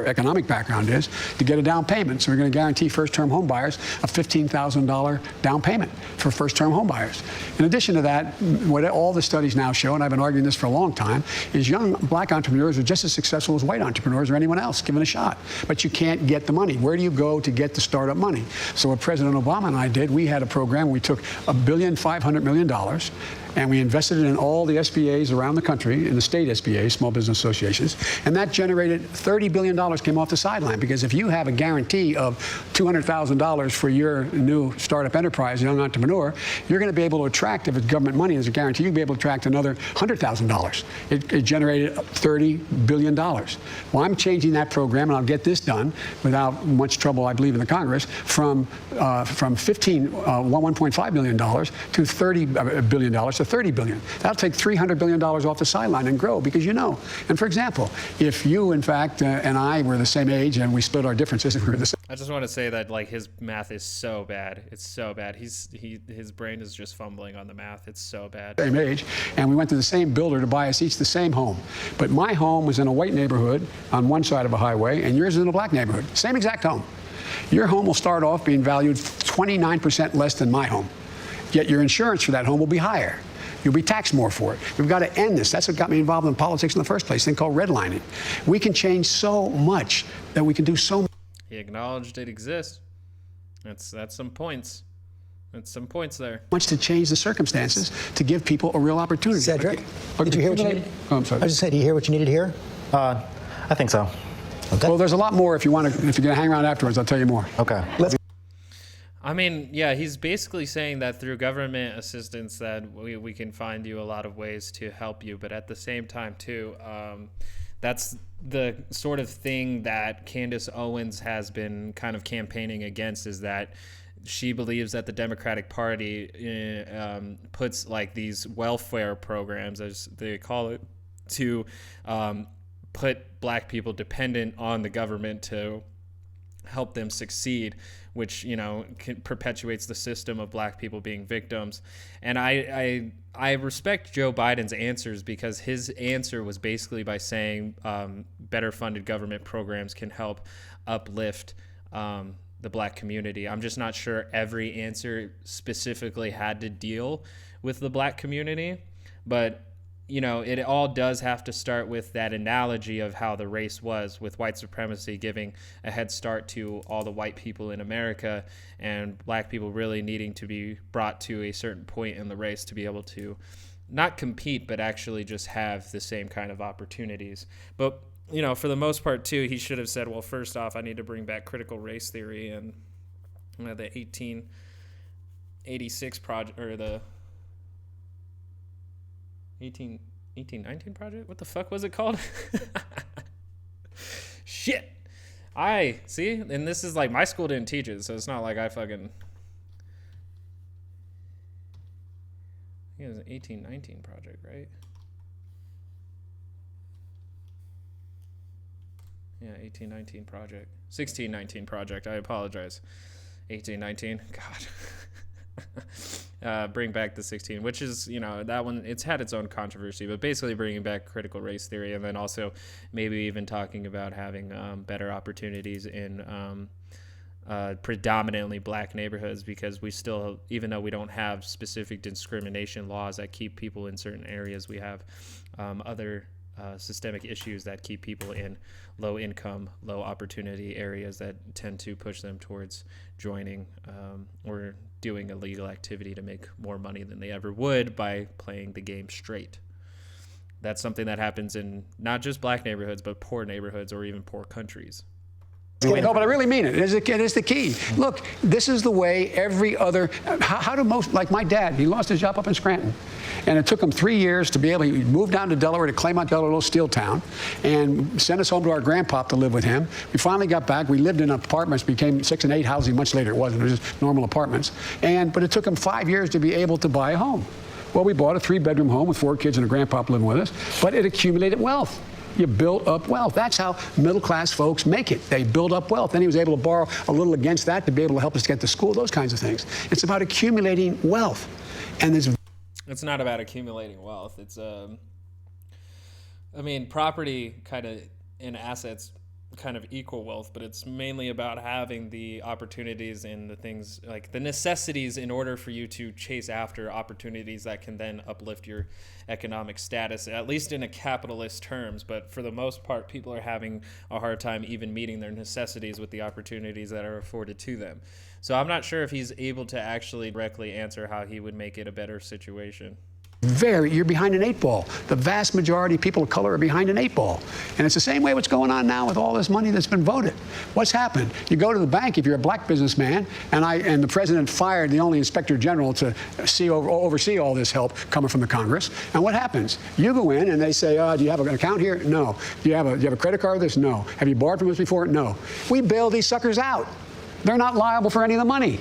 economic background is, to get a down payment. So we're going to guarantee first-term home buyers a $15,000 down payment for first-term home buyers. In addition to that, what all the studies now show, and I've been arguing this for a long time, is young black entrepreneurs are just as successful as white entrepreneurs or anyone else given a shot. But you can't get the money. Where do you go to get the startup money? So what President Obama and I did, we had a program. We took $1.5 billion, and we invested it in all the SBAs around the country, in the state SBAs, small business associations, and that generated $30 billion came off the sideline. Because if you have a guarantee of $200,000 for your new startup enterprise, young entrepreneur, you're going to be able to attract, if it's government money as a guarantee, you'll be able to attract another $100,000. It generated $30 billion. Well, I'm changing that program, and I'll get this done without much trouble, I believe, in the Congress, from $1.5 billion to $30 billion to $30 billion. That'll take $300 billion off the sideline and grow, because and for example, if you, in fact, and I were the same age and we split our differences, if we were the same.
I just want to say that, like, his math is so bad. It's so bad. His brain is just fumbling on the math. It's so bad.
Same age, and we went to the same builder to buy us each the same home. But my home was in a white neighborhood on one side of a highway, and yours is in a black neighborhood. Same exact home. Your home will start off being valued 29% less than my home. Yet your insurance for that home will be higher. You'll be taxed more for it. We've got to end this. That's what got me involved in politics in the first place, a thing called redlining. We can change so much that we can do so much.
He acknowledged it exists. That's some points. That's some points there.
Much to change the circumstances to give people a real opportunity.
Cedric, did you hear what you needed?
Oh, I'm sorry.
I just said, do you hear what you needed to hear?
I think so.
Okay.
Well, there's a lot more. If you're going to hang around afterwards, I'll tell you more.
Okay.
I mean, yeah, he's basically saying that through government assistance that we can find you a lot of ways to help you. But at the same time, too, that's the sort of thing that Candace Owens has been kind of campaigning against, is that she believes that the Democratic Party puts like these welfare programs, as they call it, to put black people dependent on the government to help them succeed, which perpetuates the system of black people being victims. And I respect Joe Biden's answers, because his answer was basically by saying better funded government programs can help uplift the black community. I'm just not sure every answer specifically had to deal with the black community, but it all does have to start with that analogy of how the race was, with white supremacy giving a head start to all the white people in America, and black people really needing to be brought to a certain point in the race to be able to not compete, but actually just have the same kind of opportunities. But, for the most part, too, he should have said, well, first off, I need to bring back critical race theory and the 1886 project, or the 1819 project? What the fuck was it called? Shit. I see, and this is like my school didn't teach it, so it's not like I fucking. I think it was an 1819 project, right? Yeah, 1819 project. 1619 project. I apologize. 1819. God. Bring back the 16, which is, you know, that one, it's had its own controversy, but basically bringing back critical race theory, and then also maybe even talking about having better opportunities in predominantly black neighborhoods, because we still, even though we don't have specific discrimination laws that keep people in certain areas, we have other systemic issues that keep people in low income, low opportunity areas that tend to push them towards joining or doing illegal activity to make more money than they ever would by playing the game straight. That's something that happens in not just black neighborhoods, but poor neighborhoods or even poor countries.
No, but I really mean it. It is the key. Look, this is the way every other, how do most, like my dad, he lost his job up in Scranton. And it took him 3 years to be able to move down to Delaware, to Claymont, Delaware, a little steel town, and send us home to our grandpop to live with him. We finally got back. We lived in apartments, became 6 and 8 housing. Much later it wasn't. It was just normal apartments. But it took him 5 years to be able to buy a home. Well, we bought a 3-bedroom home with 4 kids and a grandpop living with us, but it accumulated wealth. You build up wealth. That's how middle-class folks make it. They build up wealth. Then he was able to borrow a little against that to be able to help us get to school, those kinds of things. It's about accumulating wealth. And
it's not about accumulating wealth. It's, I mean, property kind of and assets kind of equal wealth, but it's mainly about having the opportunities and the things, like the necessities, in order for you to chase after opportunities that can then uplift your economic status, at least in a capitalist terms. But for the most part, people are having a hard time even meeting their necessities with the opportunities that are afforded to them. So I'm not sure if he's able to actually directly answer how he would make it a better situation.
You're behind an 8 ball. The vast majority of people of color are behind an 8 ball. And it's the same way what's going on now with all this money that's been voted. What's happened? You go to the bank if you're a black businessman, and the president fired the only inspector general to oversee all this help coming from the Congress. And what happens? You go in and they say, do you have an account here? No. Do you have a credit card with this? No. Have you borrowed from us before? No. We bail these suckers out. They're not liable for any of the money.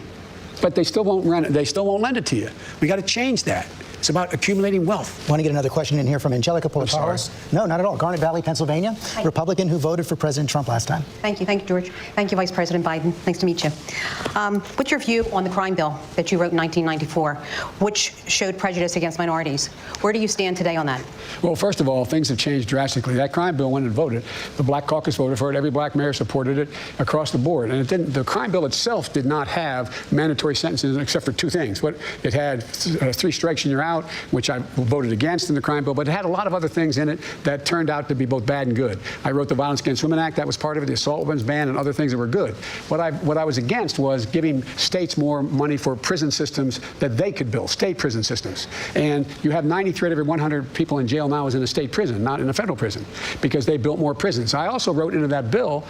But they still won't rent it. They still won't lend it to you. We got to change that. It's about accumulating wealth.
Want to get another question in here from Angelica Portalis? No, not at all. Garnet Valley, Pennsylvania. Hi. Republican who voted for President Trump last time.
Thank you, George. Thank you, Vice President Biden. Nice to meet you. What's your view on the crime bill that you wrote in 1994, which showed prejudice against minorities? Where do you stand today on that?
Well, first of all, things have changed drastically. That crime bill, when it voted, the Black Caucus voted for it. Every black mayor supported it across the board. And it didn't. The crime bill itself did not have mandatory sentences except for 2 things. It had 3 strikes and you're out, which I voted against in the crime bill, but it had a lot of other things in it that turned out to be both bad and good. I wrote the Violence Against Women Act, that was part of it, the assault weapons ban, and other things that were good. What I was against was giving states more money for prison systems that they could build, state prison systems. And you have 93 out of every 100 people in jail now is in a state prison, not in a federal prison, because they built more prisons. I also wrote into that bill.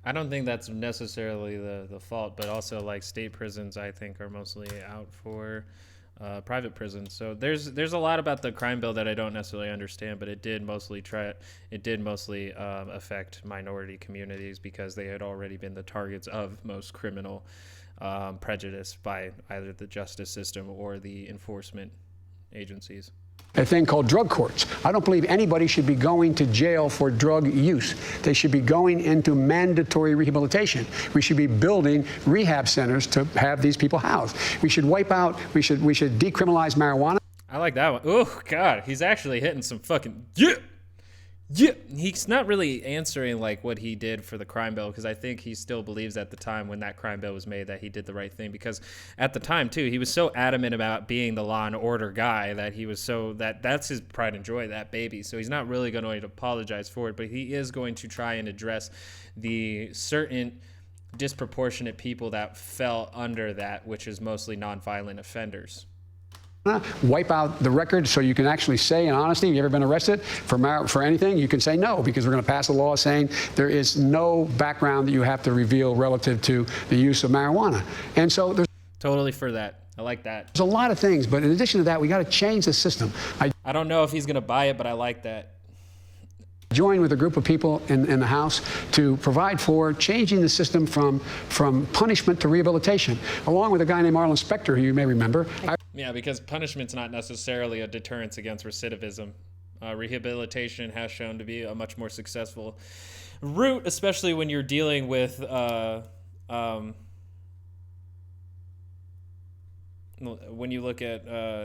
I don't think that's necessarily the fault, but also like state prisons, I think, are mostly out for private prisons. So there's a lot about the crime bill that I don't necessarily understand, but it did mostly affect minority communities because they had already been the targets of most criminal prejudice by either the justice system or the enforcement agencies.
A thing called drug courts. I don't believe anybody should be going to jail for drug use. They should be going into mandatory rehabilitation. We should be building rehab centers to have these people housed. We should we should decriminalize marijuana.
I like that one. Oh, God, he's actually hitting some fucking, yeah. He's not really answering like what he did for the crime bill, because I think he still believes at the time when that crime bill was made that he did the right thing, because at the time too he was so adamant about being the law and order guy that he was that's his pride and joy, that baby. So he's not really going to apologize for it, but he is going to try and address the certain disproportionate people that fell under that, which is mostly nonviolent offenders.
Wipe out the record so you can actually say in honesty, have you ever been arrested for anything? You can say no, because we're going to pass a law saying there is no background that you have to reveal relative to the use of marijuana. And so there's
totally for that. I like that.
There's a lot of things, but in addition to that, we got to change the system.
I don't know if he's going to buy it, but I like that.
Join with a group of people in the House to provide for changing the system from punishment to rehabilitation, along with a guy named Arlen Specter, who you may remember.
Yeah, because punishment's not necessarily a deterrence against recidivism. Rehabilitation has shown to be a much more successful route, especially when you're dealing with when you look at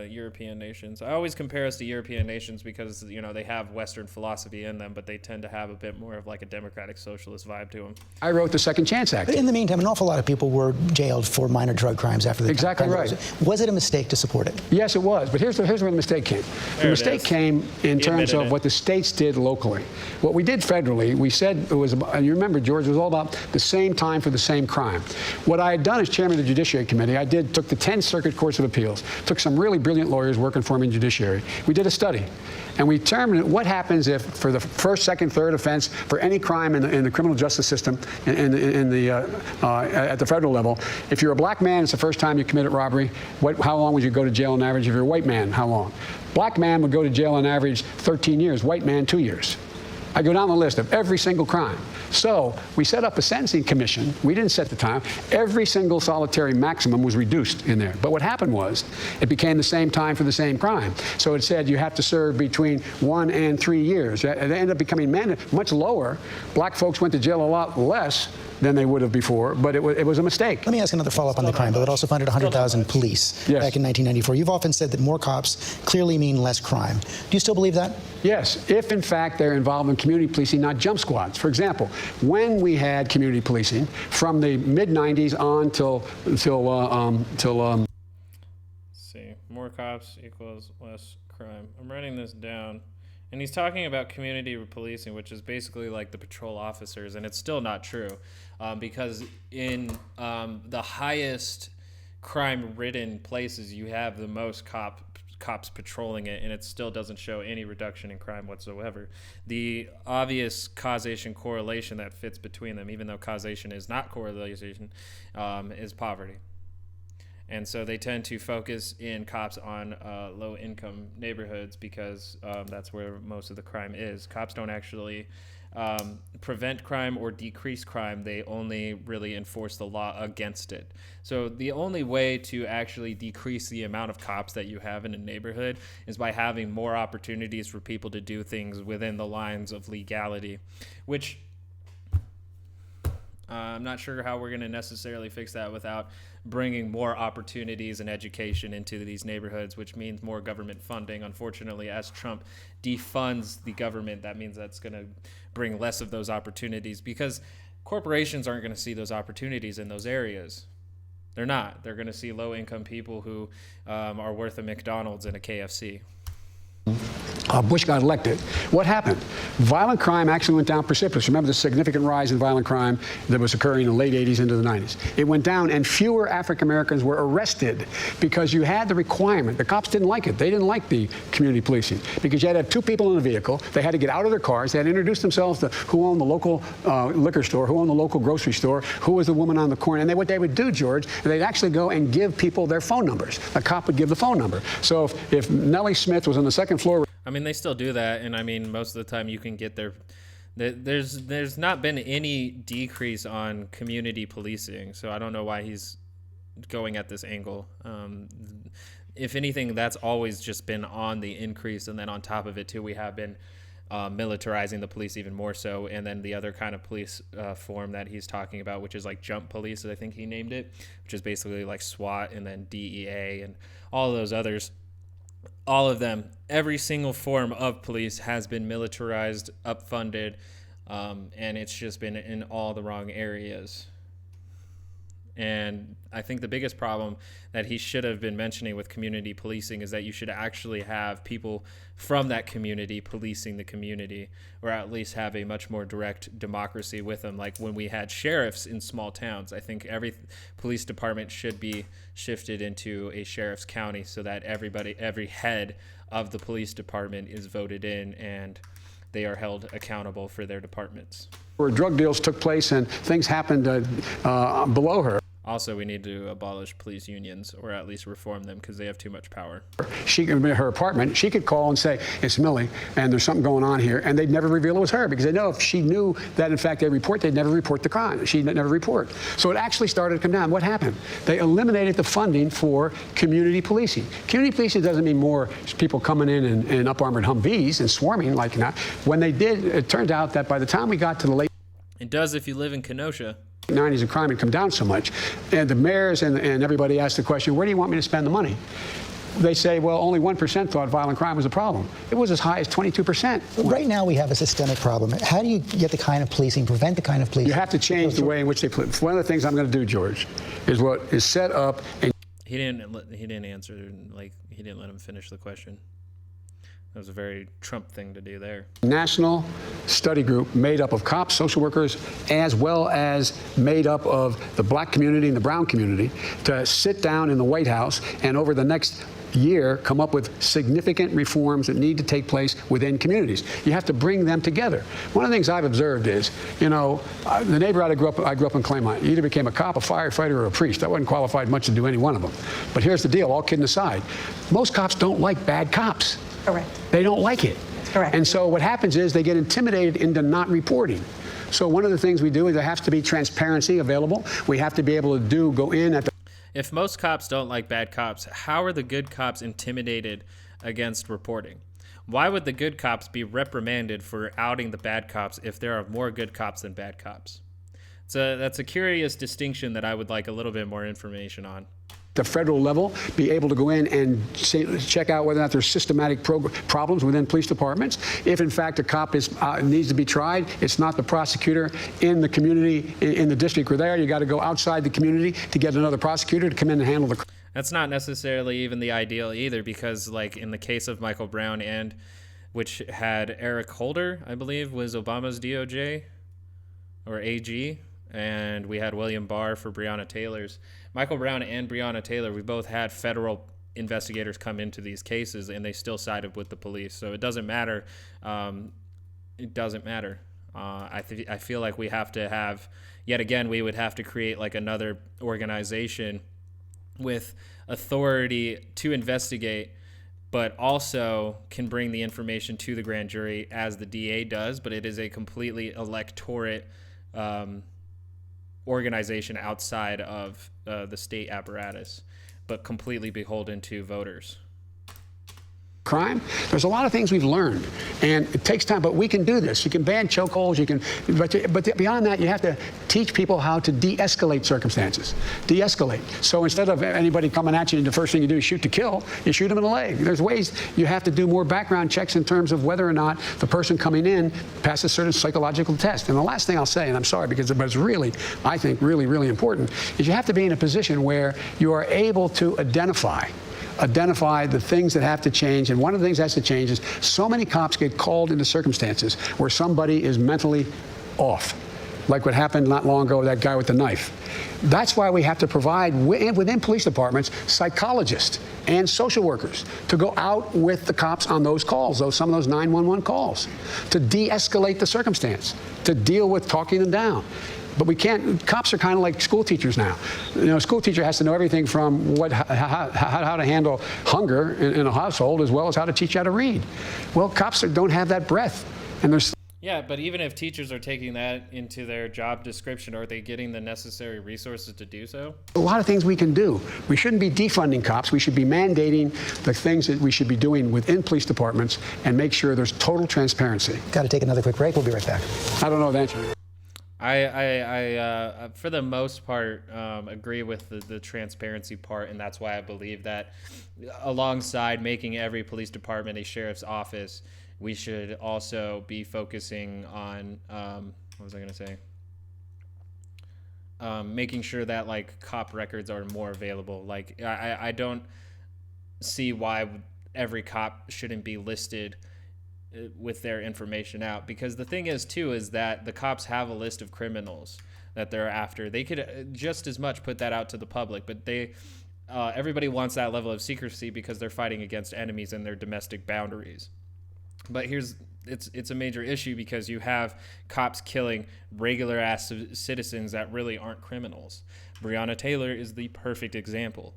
European nations. I always compare us to European nations because, you know, they have Western philosophy in them, but they tend to have a bit more of like a democratic socialist vibe to them.
I wrote the Second Chance Act.
But in the meantime, an awful lot of people were jailed for minor drug crimes after the
Exactly right.
Was it a mistake to support it?
Yes, it was. But here's where the mistake came. The mistake came in terms of what the states did locally. What we did federally, we said it was, you remember, George, it was all about the same time for the same crime. What I had done as chairman of the Judiciary Committee, I took the 10 Circuit Courts of Appeals, took some really brilliant lawyers working for me in Judiciary. We did a study, and we determined what happens if, for the first, second, third offense, for any crime in the criminal justice system, at the federal level, if you're a black man, it's the first time you committed robbery, how long would you go to jail on average? If you're a white man, how long? Black man would go to jail on average 13 years, white man 2 years. I go down the list of every single crime. So we set up a sentencing commission. We didn't set the time. Every single solitary maximum was reduced in there. But what happened was it became the same time for the same crime. So it said you have to serve between 1 and 3 years. It ended up becoming much lower. Black folks went to jail a lot less than they would have before, but it was a mistake.
Let me ask another follow-up on the crime bill. It also funded 100,000 police back in 1994. You've often said that more cops clearly mean less crime. Do you still believe that?
Yes, if in fact they're involved in community policing, not jump squads. For example, when we had community policing from the mid-90s on till
see, more cops equals less crime. I'm writing this down. And he's talking about community policing, which is basically like the patrol officers, and it's still not true, because in the highest crime-ridden places, you have the most cops patrolling it, and it still doesn't show any reduction in crime whatsoever. The obvious causation correlation that fits between them, even though causation is not correlation, is poverty. And so they tend to focus in cops on low-income neighborhoods because that's where most of the crime is. Cops don't actually prevent crime or decrease crime. They only really enforce the law against it. So the only way to actually decrease the amount of cops that you have in a neighborhood is by having more opportunities for people to do things within the lines of legality, which I'm not sure how we're going to necessarily fix that without bringing more opportunities and education into these neighborhoods, which means more government funding. Unfortunately, as Trump defunds the government, that means that's going to bring less of those opportunities because corporations aren't going to see those opportunities in those areas. They're not. They're going to see low-income people who are worth a McDonald's and a KFC.
Bush got elected. What happened? Violent crime actually went down precipitously. Remember the significant rise in violent crime that was occurring in the late 80s into the 90s. It went down, and fewer African Americans were arrested because you had the requirement. The cops didn't like it. They didn't like the community policing because you had to have two people in a vehicle. They had to get out of their cars. They had to introduce themselves to who owned the local liquor store, who owned the local grocery store, who was the woman on the corner. And what they would do, George, they'd actually go and give people their phone numbers. A cop would give the phone number. So if Nellie Smith was on the second floor,
I mean, they still do that, and I mean, most of the time you can get there's not been any decrease on community policing, so I don't know why he's going at this angle. If anything, that's always just been on the increase, and then on top of it, too, we have been militarizing the police even more so, and then the other kind of police form that he's talking about, which is like jump police, I think he named it, which is basically like SWAT and then DEA and all of those others. All of them, every single form of police has been militarized, upfunded, and it's just been in all the wrong areas. And I think the biggest problem that he should have been mentioning with community policing is that you should actually have people from that community policing the community, or at least have a much more direct democracy with them. Like when we had sheriffs in small towns, I think every police department should be shifted into a sheriff's county so that every head of the police department is voted in and they are held accountable for their departments.
Where drug deals took place and things happened below her.
Also, we need to abolish police unions, or at least reform them, because they have too much power.
Her apartment, she could call and say, it's Millie, and there's something going on here, and they'd never reveal it was her, because they know if she knew that, in fact, they'd never report the crime. She'd never report. So it actually started to come down. What happened? They eliminated the funding for community policing. Community policing doesn't mean more people coming in up-armored Humvees and swarming like that. When they did, it turned out that by the time we got to the late...
It does if you live in Kenosha.
90s and crime had come down so much, and the mayors and everybody asked the question, where do you want me to spend the money? They say, well, only 1% thought violent crime was a problem. It was as high as 22%.
Right now we have a systemic problem. How do you get the kind of policing, prevent the kind of policing?
You have to change the way in which they police. One of the things I'm going to do, George, is what is set up.
He didn't answer. Like, he didn't let him finish the question. That was a very Trump thing to do there.
National study group made up of cops, social workers, as well as made up of the black community and the brown community to sit down in the White House and over the next year come up with significant reforms that need to take place within communities. You have to bring them together. One of the things I've observed is, the neighborhood I grew up in Claymont, you either became a cop, a firefighter, or a priest. I wasn't qualified much to do any one of them. But here's the deal, all kidding aside, most cops don't like bad cops.
Correct.
They don't like it.
Correct.
And so what happens is they get intimidated into not reporting. So one of the things we do is there has to be transparency available. We have to be able to go in at the...
If most cops don't like bad cops, how are the good cops intimidated against reporting? Why would the good cops be reprimanded for outing the bad cops if there are more good cops than bad cops? So that's a curious distinction that I would like a little bit more information on.
The federal level, be able to go in and check out whether or not there's systematic problems within police departments. If, in fact, a cop needs to be tried, it's not the prosecutor in the community, in the district where they're. You got to go outside the community to get another prosecutor to come in and handle the...
That's not necessarily even the ideal either, because, like, in the case of Michael Brown, which had Eric Holder, I believe, was Obama's DOJ or AG, and we had William Barr for Breonna Taylor's. Michael Brown and Breonna Taylor, we both had federal investigators come into these cases, and they still sided with the police. So it doesn't matter. It doesn't matter. I feel like we have to have, yet again, we would have to create like another organization with authority to investigate, but also can bring the information to the grand jury as the DA does. But it is a completely electorate organization outside of the state apparatus, but completely beholden to voters.
Crime. There's a lot of things we've learned, and it takes time, but we can do this. You can ban chokeholds, but beyond that, you have to teach people how to de-escalate circumstances. De-escalate. So instead of anybody coming at you and the first thing you do is shoot to kill, you shoot them in the leg. There's ways you have to do more background checks in terms of whether or not the person coming in passes certain psychological tests. And the last thing I'll say, and I'm sorry because it's really, I think, really, really important, is you have to be in a position where you are able to identify the things that have to change. And one of the things that has to change is so many cops get called into circumstances where somebody is mentally off, like what happened not long ago with that guy with the knife. That's why we have to provide within police departments psychologists and social workers to go out with the cops on those calls, some of those 911 calls, to de-escalate the circumstance, to deal with talking them down. But we can't, cops are kind of like school teachers now. A school teacher has to know everything from how to handle hunger in a household as well as how to teach you how to read. Well, cops don't have that breadth. And there's...
Yeah, but even if teachers are taking that into their job description, are they getting the necessary resources to do so?
A lot of things we can do. We shouldn't be defunding cops. We should be mandating the things that we should be doing within police departments and make sure there's total transparency.
Got to take another quick break. We'll be right back.
I don't know the answer.
I for the most part, agree with the transparency part, and that's why I believe that alongside making every police department a sheriff's office, we should also be focusing on, what was I going to say? Making sure that, like, cop records are more available. Like, I don't see why every cop shouldn't be listed with their information out, because the thing is too is that the cops have a list of criminals that they're after. They could just as much put that out to the public, but everybody wants that level of secrecy because they're fighting against enemies and their domestic boundaries. But here's it's a major issue because you have cops killing regular ass citizens that really aren't criminals. Breonna Taylor is the perfect example.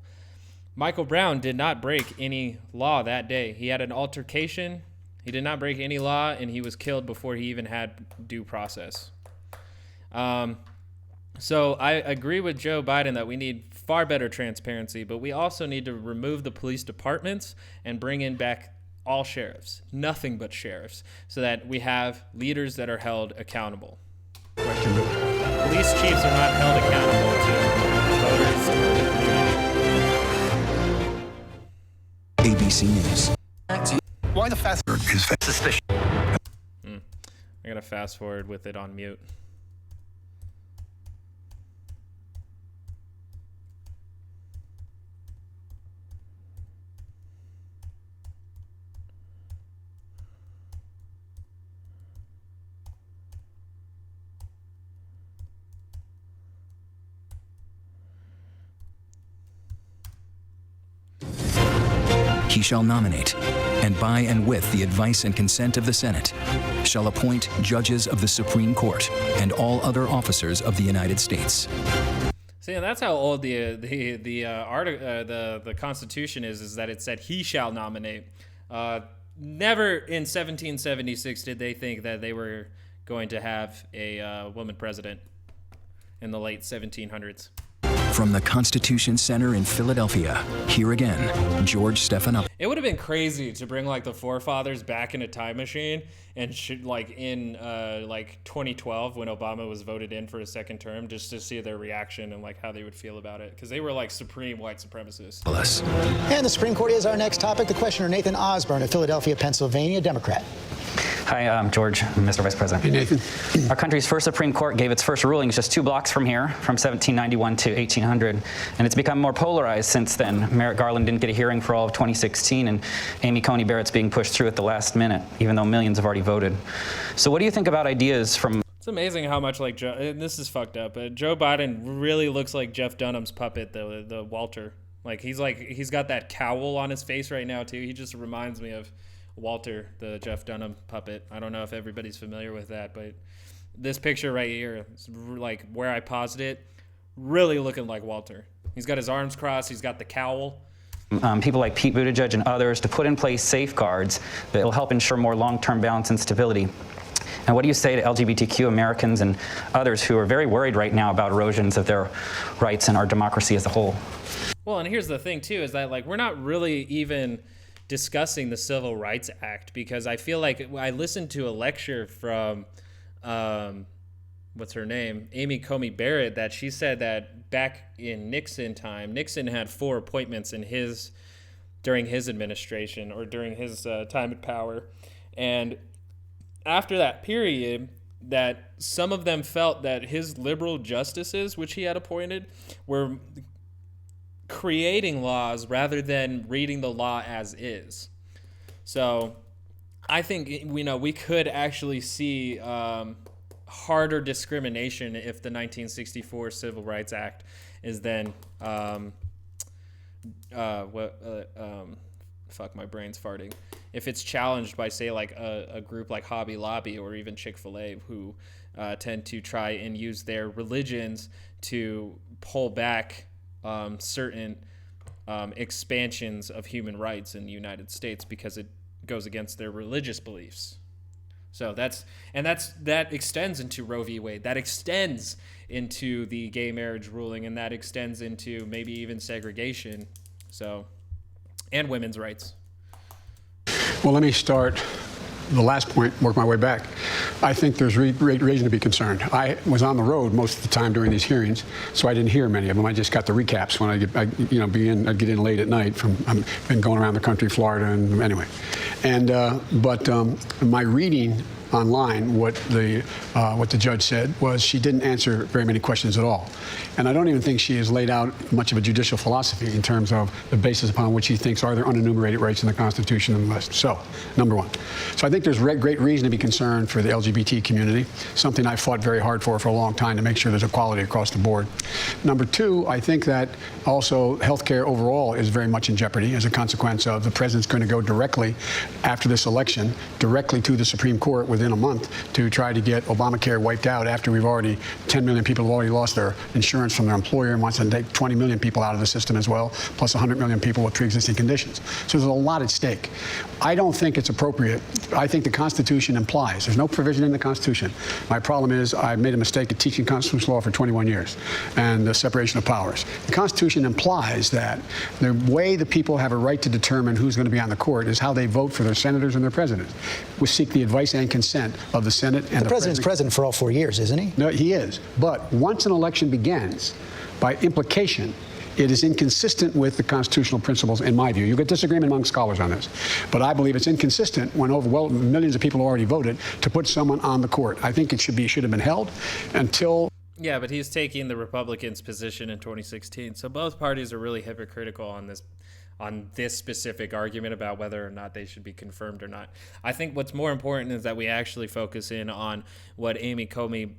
Michael Brown did not break any law that day. He had an altercation. He did not break any law, and he was killed before he even had due process. So I agree with Joe Biden that we need far better transparency, but we also need to remove the police departments and bring in back all sheriffs, nothing but sheriffs, so that we have leaders that are held accountable. Police chiefs are not held accountable to voters.
ABC News.
Why the fast is suspicious?
I gotta fast forward with it on mute.
He shall nominate, and by and with the advice and consent of the Senate, shall appoint judges of the Supreme Court and all other officers of the United States.
See, and that's how old the Constitution is that it said he shall nominate. Never in 1776 did they think that they were going to have a woman president in the late 1700s.
From the Constitution Center in Philadelphia, here again, George Stephanopoulos.
It would have been crazy to bring like the forefathers back in a time machine and in 2012 when Obama was voted in for a second term, just to see their reaction and like how they would feel about it, because they were like supreme white supremacists.
And the Supreme Court is our next topic. The questioner Nathan Osborne of Philadelphia, Pennsylvania, Democrat.
Hi, I'm George, Mr. Vice President.
Hey, Nathan.
Our country's first Supreme Court gave its first rulings just 2 blocks from here, from 1791 to 1800, and it's become more polarized since then. Merrick Garland didn't get a hearing for all of 2016, and Amy Coney Barrett's being pushed through at the last minute, even though millions have already voted. So what do you think about ideas from...
It's amazing how much like Joe, and this is fucked up, but Joe Biden really looks like Jeff Dunham's puppet, the Walter. He's got that cowl on his face right now too. He just reminds me of Walter, the Jeff Dunham puppet. I don't know if everybody's familiar with that, but this picture right here, like where I paused it, really looking like Walter. He's got his arms crossed. He's got the cowl.
People like Pete Buttigieg and others to put in place safeguards that will help ensure more long-term balance and stability. And what do you say to LGBTQ Americans and others who are very worried right now about erosions of their rights and our democracy as a whole?
Well, and here's the thing too, is that like we're not really even discussing the Civil Rights Act, because I feel like I listened to a lecture from what's her name, Amy Coney Barrett, that she said that back in Nixon time, Nixon had 4 appointments during his administration or during his time in power, and after that period, that some of them felt that his liberal justices, which he had appointed, were creating laws rather than reading the law as is. So I think we could actually see harder discrimination if the 1964 Civil Rights Act is then fuck, my brain's farting. If it's challenged by, say, like a group like Hobby Lobby or even Chick-fil-A, who tend to try and use their religions to pull back certain expansions of human rights in the United States because it goes against their religious beliefs. So that extends into Roe v. Wade. That extends into the gay marriage ruling, and that extends into maybe even segregation. So, and women's rights.
Well, let me start the last point, work my way back. I think there's great reason to be concerned. I was on the road most of the time during these hearings, so I didn't hear many of them. I just got the recaps when I'd get in late at night. I've been going around the country, Florida, and anyway. And but my reading online what the judge said was she didn't answer very many questions at all. And I don't even think she has laid out much of a judicial philosophy in terms of the basis upon which she thinks are there unenumerated rights in the Constitution and the list. So, number one. So I think there's great reason to be concerned for the LGBT community, something I fought very hard for a long time to make sure there's equality across the board. Number two, I think that also healthcare overall is very much in jeopardy as a consequence of the president's going to go directly after this election, directly to the Supreme Court within a month to try to get Obamacare wiped out after 10 million people have already lost their insurance from their employer and wants to take 20 million people out of the system as well, plus 100 million people with pre-existing conditions. So there's a lot at stake. I don't think it's appropriate. I think the Constitution implies, there's no provision in the Constitution. My problem is I made a mistake at teaching constitutional law for 21 years and the separation of powers. The Constitution implies that the way the people have a right to determine who's going to be on the court is how they vote for their senators and their presidents. We seek the advice and consent of the Senate and
the president's president for all 4 years, isn't he?
No, he is. But once an election begins, by implication, it is inconsistent with the constitutional principles, in my view. You get disagreement among scholars on this. But I believe it's inconsistent when millions of people already voted to put someone on the court. I think it should have been held until...
Yeah, but he's taking the Republicans' position in 2016. So both parties are really hypocritical on this specific argument about whether or not they should be confirmed or not. I think what's more important is that we actually focus in on what Amy Coney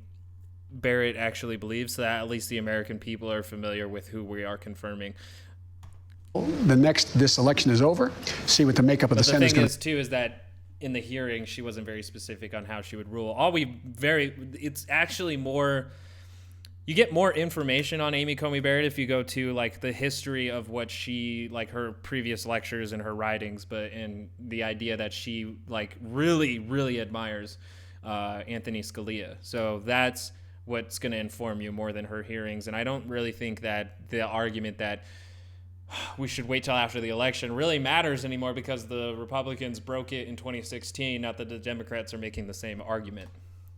Barrett actually believes, so that at least the American people are familiar with who we are confirming.
This election is over, see what the makeup of the Senate is going to be.
The thing is that in the hearing, she wasn't very specific on how she would rule. It's actually more... You get more information on Amy Coney Barrett if you go to like the history of what she, like her previous lectures and her writings, and the idea that she like really admires Anthony Scalia. So that's what's going to inform you more than her hearings. And I don't really think that the argument that we should wait till after the election really matters anymore, because the Republicans broke it in 2016. Not that the Democrats are making the same argument.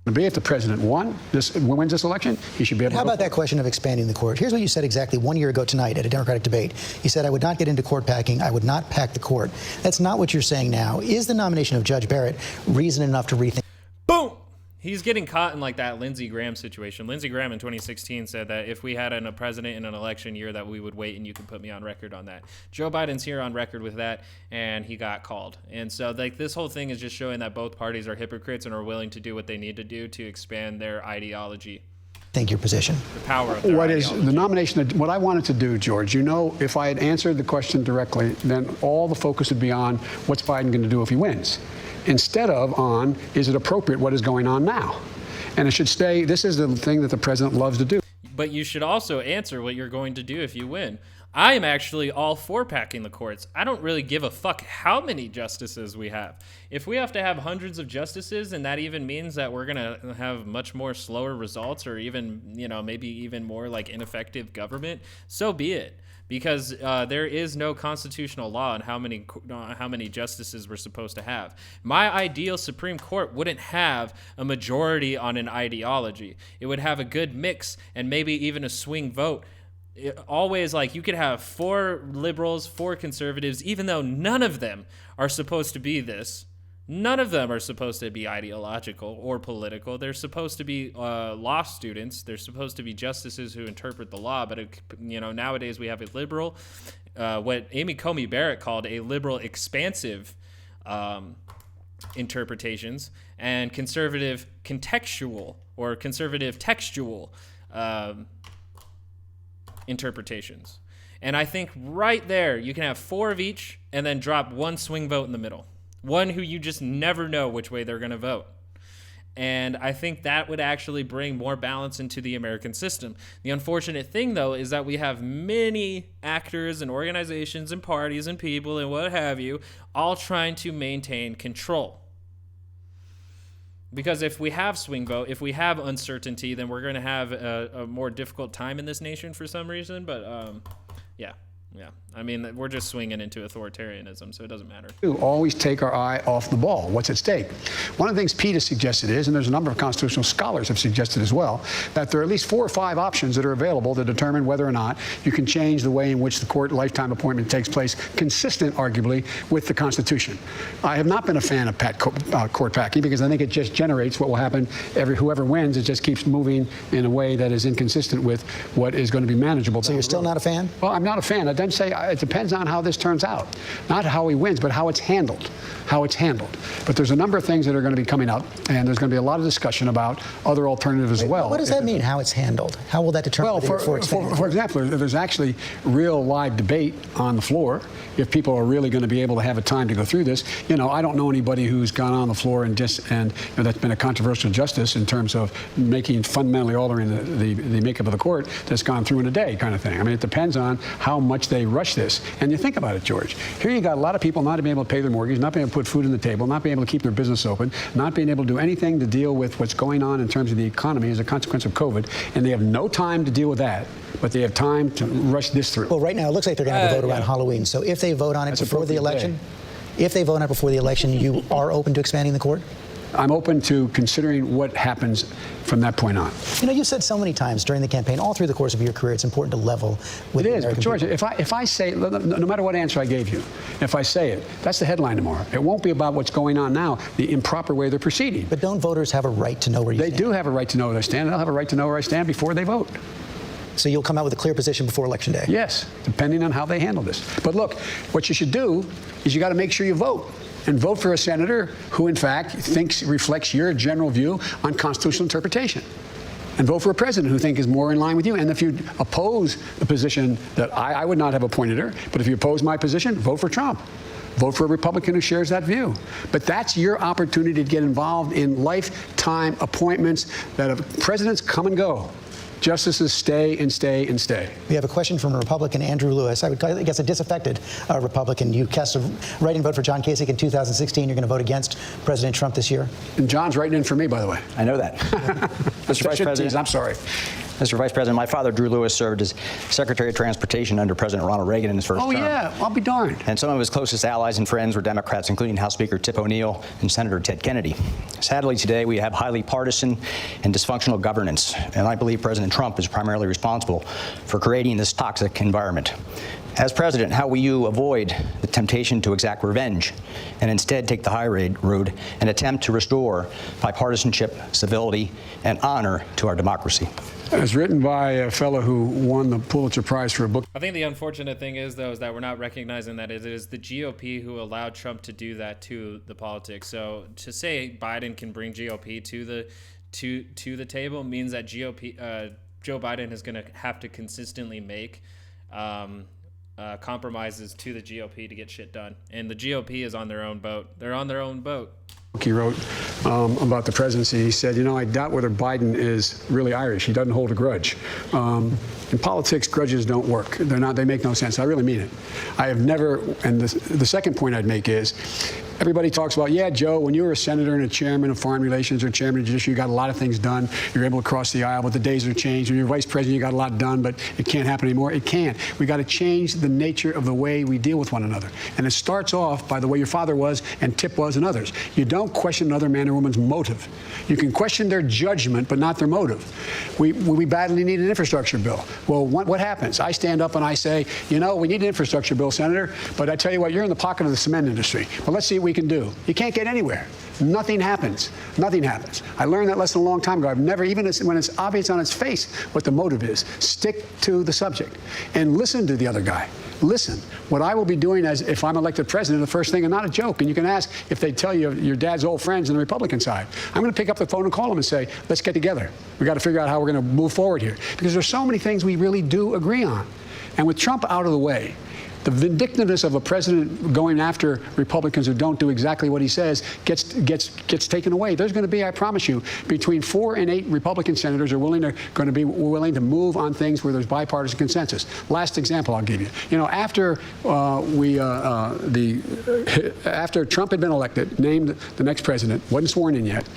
If the president wins this election, he should be able to.
How about that question of expanding the court? Here's what you said exactly 1 year ago tonight at a Democratic debate. You said, I would not get into court packing. I would not pack the court. That's not what you're saying now. Is the nomination of Judge Barrett reason enough to rethink?
Boom! He's getting caught in like that Lindsey Graham situation. Lindsey Graham in 2016 said that if we had a president in an election year that we would wait, and you can put me on record on that. Joe Biden's here on record with that, and he got called. And so like this whole thing is just showing that both parties are hypocrites and are willing to do what they need to do to expand their ideology.
Think your position.
The power of their ideology.
The nomination, what I wanted to do, George, if I had answered the question directly, then all the focus would be on what's Biden going to do if he wins, instead of on, is it appropriate what is going on now? And it should stay, this is the thing that the president loves to do.
But you should also answer what you're going to do if you win. I am actually all for packing the courts. I don't really give a fuck how many justices we have. If we have to have hundreds of justices, and that even means that we're going to have much more slower results, or even, maybe even more like ineffective government, so be it. Because there is no constitutional law on how many justices we're supposed to have. My ideal Supreme Court wouldn't have a majority on an ideology. It would have a good mix and maybe even a swing vote. Always, like, you could have 4 liberals, 4 conservatives, even though none of them are supposed to be this. None of them are supposed to be ideological or political. They're supposed to be law students. They're supposed to be justices who interpret the law. But, nowadays we have a liberal, what Amy Coney Barrett called a liberal expansive interpretations, and conservative contextual or conservative textual interpretations. And I think right there you can have 4 of each and then drop 1 swing vote in the middle. One who you just never know which way they're going to vote. And I think that would actually bring more balance into the American system. The unfortunate thing, though, is that we have many actors and organizations and parties and people and what have you all trying to maintain control. Because if we have swing vote, if we have uncertainty, then we're going to have a more difficult time in this nation for some reason. But, yeah. Yeah, I mean, we're just swinging into authoritarianism, so it doesn't matter.
We always take our eye off the ball. What's at stake? One of the things Pete has suggested is, and there's a number of constitutional scholars have suggested as well, that there are at least 4 or 5 options that are available to determine whether or not you can change the way in which the court lifetime appointment takes place, consistent, arguably, with the Constitution. I have not been a fan of court packing because I think it just generates what will happen. Whoever wins, it just keeps moving in a way that is inconsistent with what is going to be manageable.
So you're still not a fan?
Well, I'm not a fan. I didn't say it depends on how this turns out. Not how he wins, but how it's handled. How it's handled. But there's a number of things that are going to be coming up, and there's going to be a lot of discussion about other alternatives as well.
What does that mean, how it's handled? How will that determine?
Well, for example, there's actually real live debate on the floor. If people are really going to be able to have a time to go through this, you know, I don't know anybody who's gone on the floor and you know, that's been a controversial justice in terms of fundamentally altering the makeup of the court that's gone through in a day, kind of thing. I mean, it depends on how much they rush this. And you think about it, George. Here you got a lot of people not being able to pay their mortgage, not being able to put food on the table, not being able to keep their business open, not being able to do anything to deal with what's going on in terms of the economy as a consequence of COVID, and they have no time to deal with that. But they have time to rush this through.
Well, right now it looks like they're going to have a vote around Halloween. So if they vote on it before the election, you are open to expanding the court?
I'm open to considering what happens from that point on.
You know, you said so many times during the campaign, all through the course of your career, it's important to level with the American
George,
people.
if I say, no matter what answer I gave you, if I say it, that's the headline tomorrow. It won't be about what's going on now, the improper way they're proceeding.
But don't voters have a right to know where you stand?
They do have a right to know where they stand. They'll have a right to know where I stand before they vote.
So you'll come out with a clear position before Election Day?
Yes, depending on how they handle this. But look, what you should do is you got to make sure you vote. And vote for a senator who, in fact, reflects your general view on constitutional interpretation. And vote for a president who is more in line with you. And if you oppose the position that I would not have appointed her, but if you oppose my position, vote for Trump. Vote for a Republican who shares that view. But that's your opportunity to get involved in lifetime appointments that presidents come and go. Justices stay and stay and stay.
We have a question from a Republican, Andrew Lewis. I guess a disaffected Republican. You cast a write-in vote for John Kasich in 2016. You're going to vote against President Trump this year.
And John's writing in for me, by the way.
I know that. Mr. Vice President,
I'm sorry.
Mr. Vice President, my father, Drew Lewis, served as Secretary of Transportation under President Ronald Reagan in his first term.
Oh, yeah. I'll be darned.
And some of his closest allies and friends were Democrats, including House Speaker Tip O'Neill and Senator Ted Kennedy. Sadly, today we have highly partisan and dysfunctional governance, and I believe President Trump is primarily responsible for creating this toxic environment. As president, how will you avoid the temptation to exact revenge and instead take the high road and attempt to restore bipartisanship, civility, and honor to our democracy?
It's written by a fellow who won the Pulitzer Prize for a book.
I think the unfortunate thing is, though, is that we're not recognizing that it is the GOP who allowed Trump to do that to the politics. So to say Biden can bring GOP to the table means that Joe Biden is going to have to consistently make compromises to the GOP to get shit done. And the GOP is on their own boat. They're on their own boat.
He wrote about the presidency. He said, you know, I doubt whether Biden is really Irish. He doesn't hold a grudge. In politics, grudges don't work. They make no sense. I really mean it. I have never, and the second point I'd make is, everybody talks about, yeah, Joe, when you were a senator and a chairman of foreign relations or chairman of judiciary, you got a lot of things done. You're able to cross the aisle, but the days are changed. When you're vice president, you got a lot done, but it can't happen anymore. It can't. We got to change the nature of the way we deal with one another. And it starts off by the way your father was and Tip was and others. You don't question another man or woman's motive. You can question their judgment, but not their motive. We badly need an infrastructure bill. Well, what happens? I stand up and I say, you know, we need an infrastructure bill, Senator, but I tell you what, you're in the pocket of the cement industry. But let's see what we can do. You can't get anywhere. Nothing happens. Nothing happens. I learned that lesson a long time ago. I've never, even when it's obvious on its face what the motive is, stick to the subject and listen to the other guy. Listen. What I will be doing as if I'm elected president, the first thing, and not a joke, and you can ask if they tell you your dad's old friends on the Republican side. I'm going to pick up the phone and call them and say, let's get together. We got to figure out how we're going to move forward here. Because there's so many things we really do agree on. And with Trump out of the way, the vindictiveness of a president going after Republicans who don't do exactly what he says gets taken away. There's going to be, I promise you, between 4 and 8 Republican senators are going to be willing to move on things where there's bipartisan consensus. Last example I'll give you. You know, after after Trump had been elected, named the next president, wasn't sworn in yet,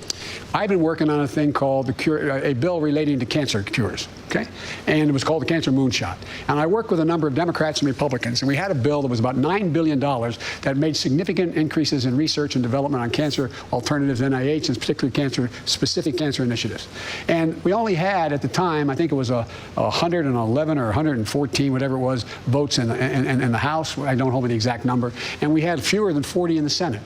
I've been working on a thing called a bill relating to cancer cures. okay? And it was called the Cancer Moonshot. And I worked with a number of Democrats and Republicans, and we had a bill that was about $9 billion that made significant increases in research and development on cancer alternatives, NIH, and particularly specific cancer initiatives. And we only had, at the time, I think it was 111 or 114, whatever it was, votes in the House. I don't hold the exact number. And we had fewer than 40 in the Senate.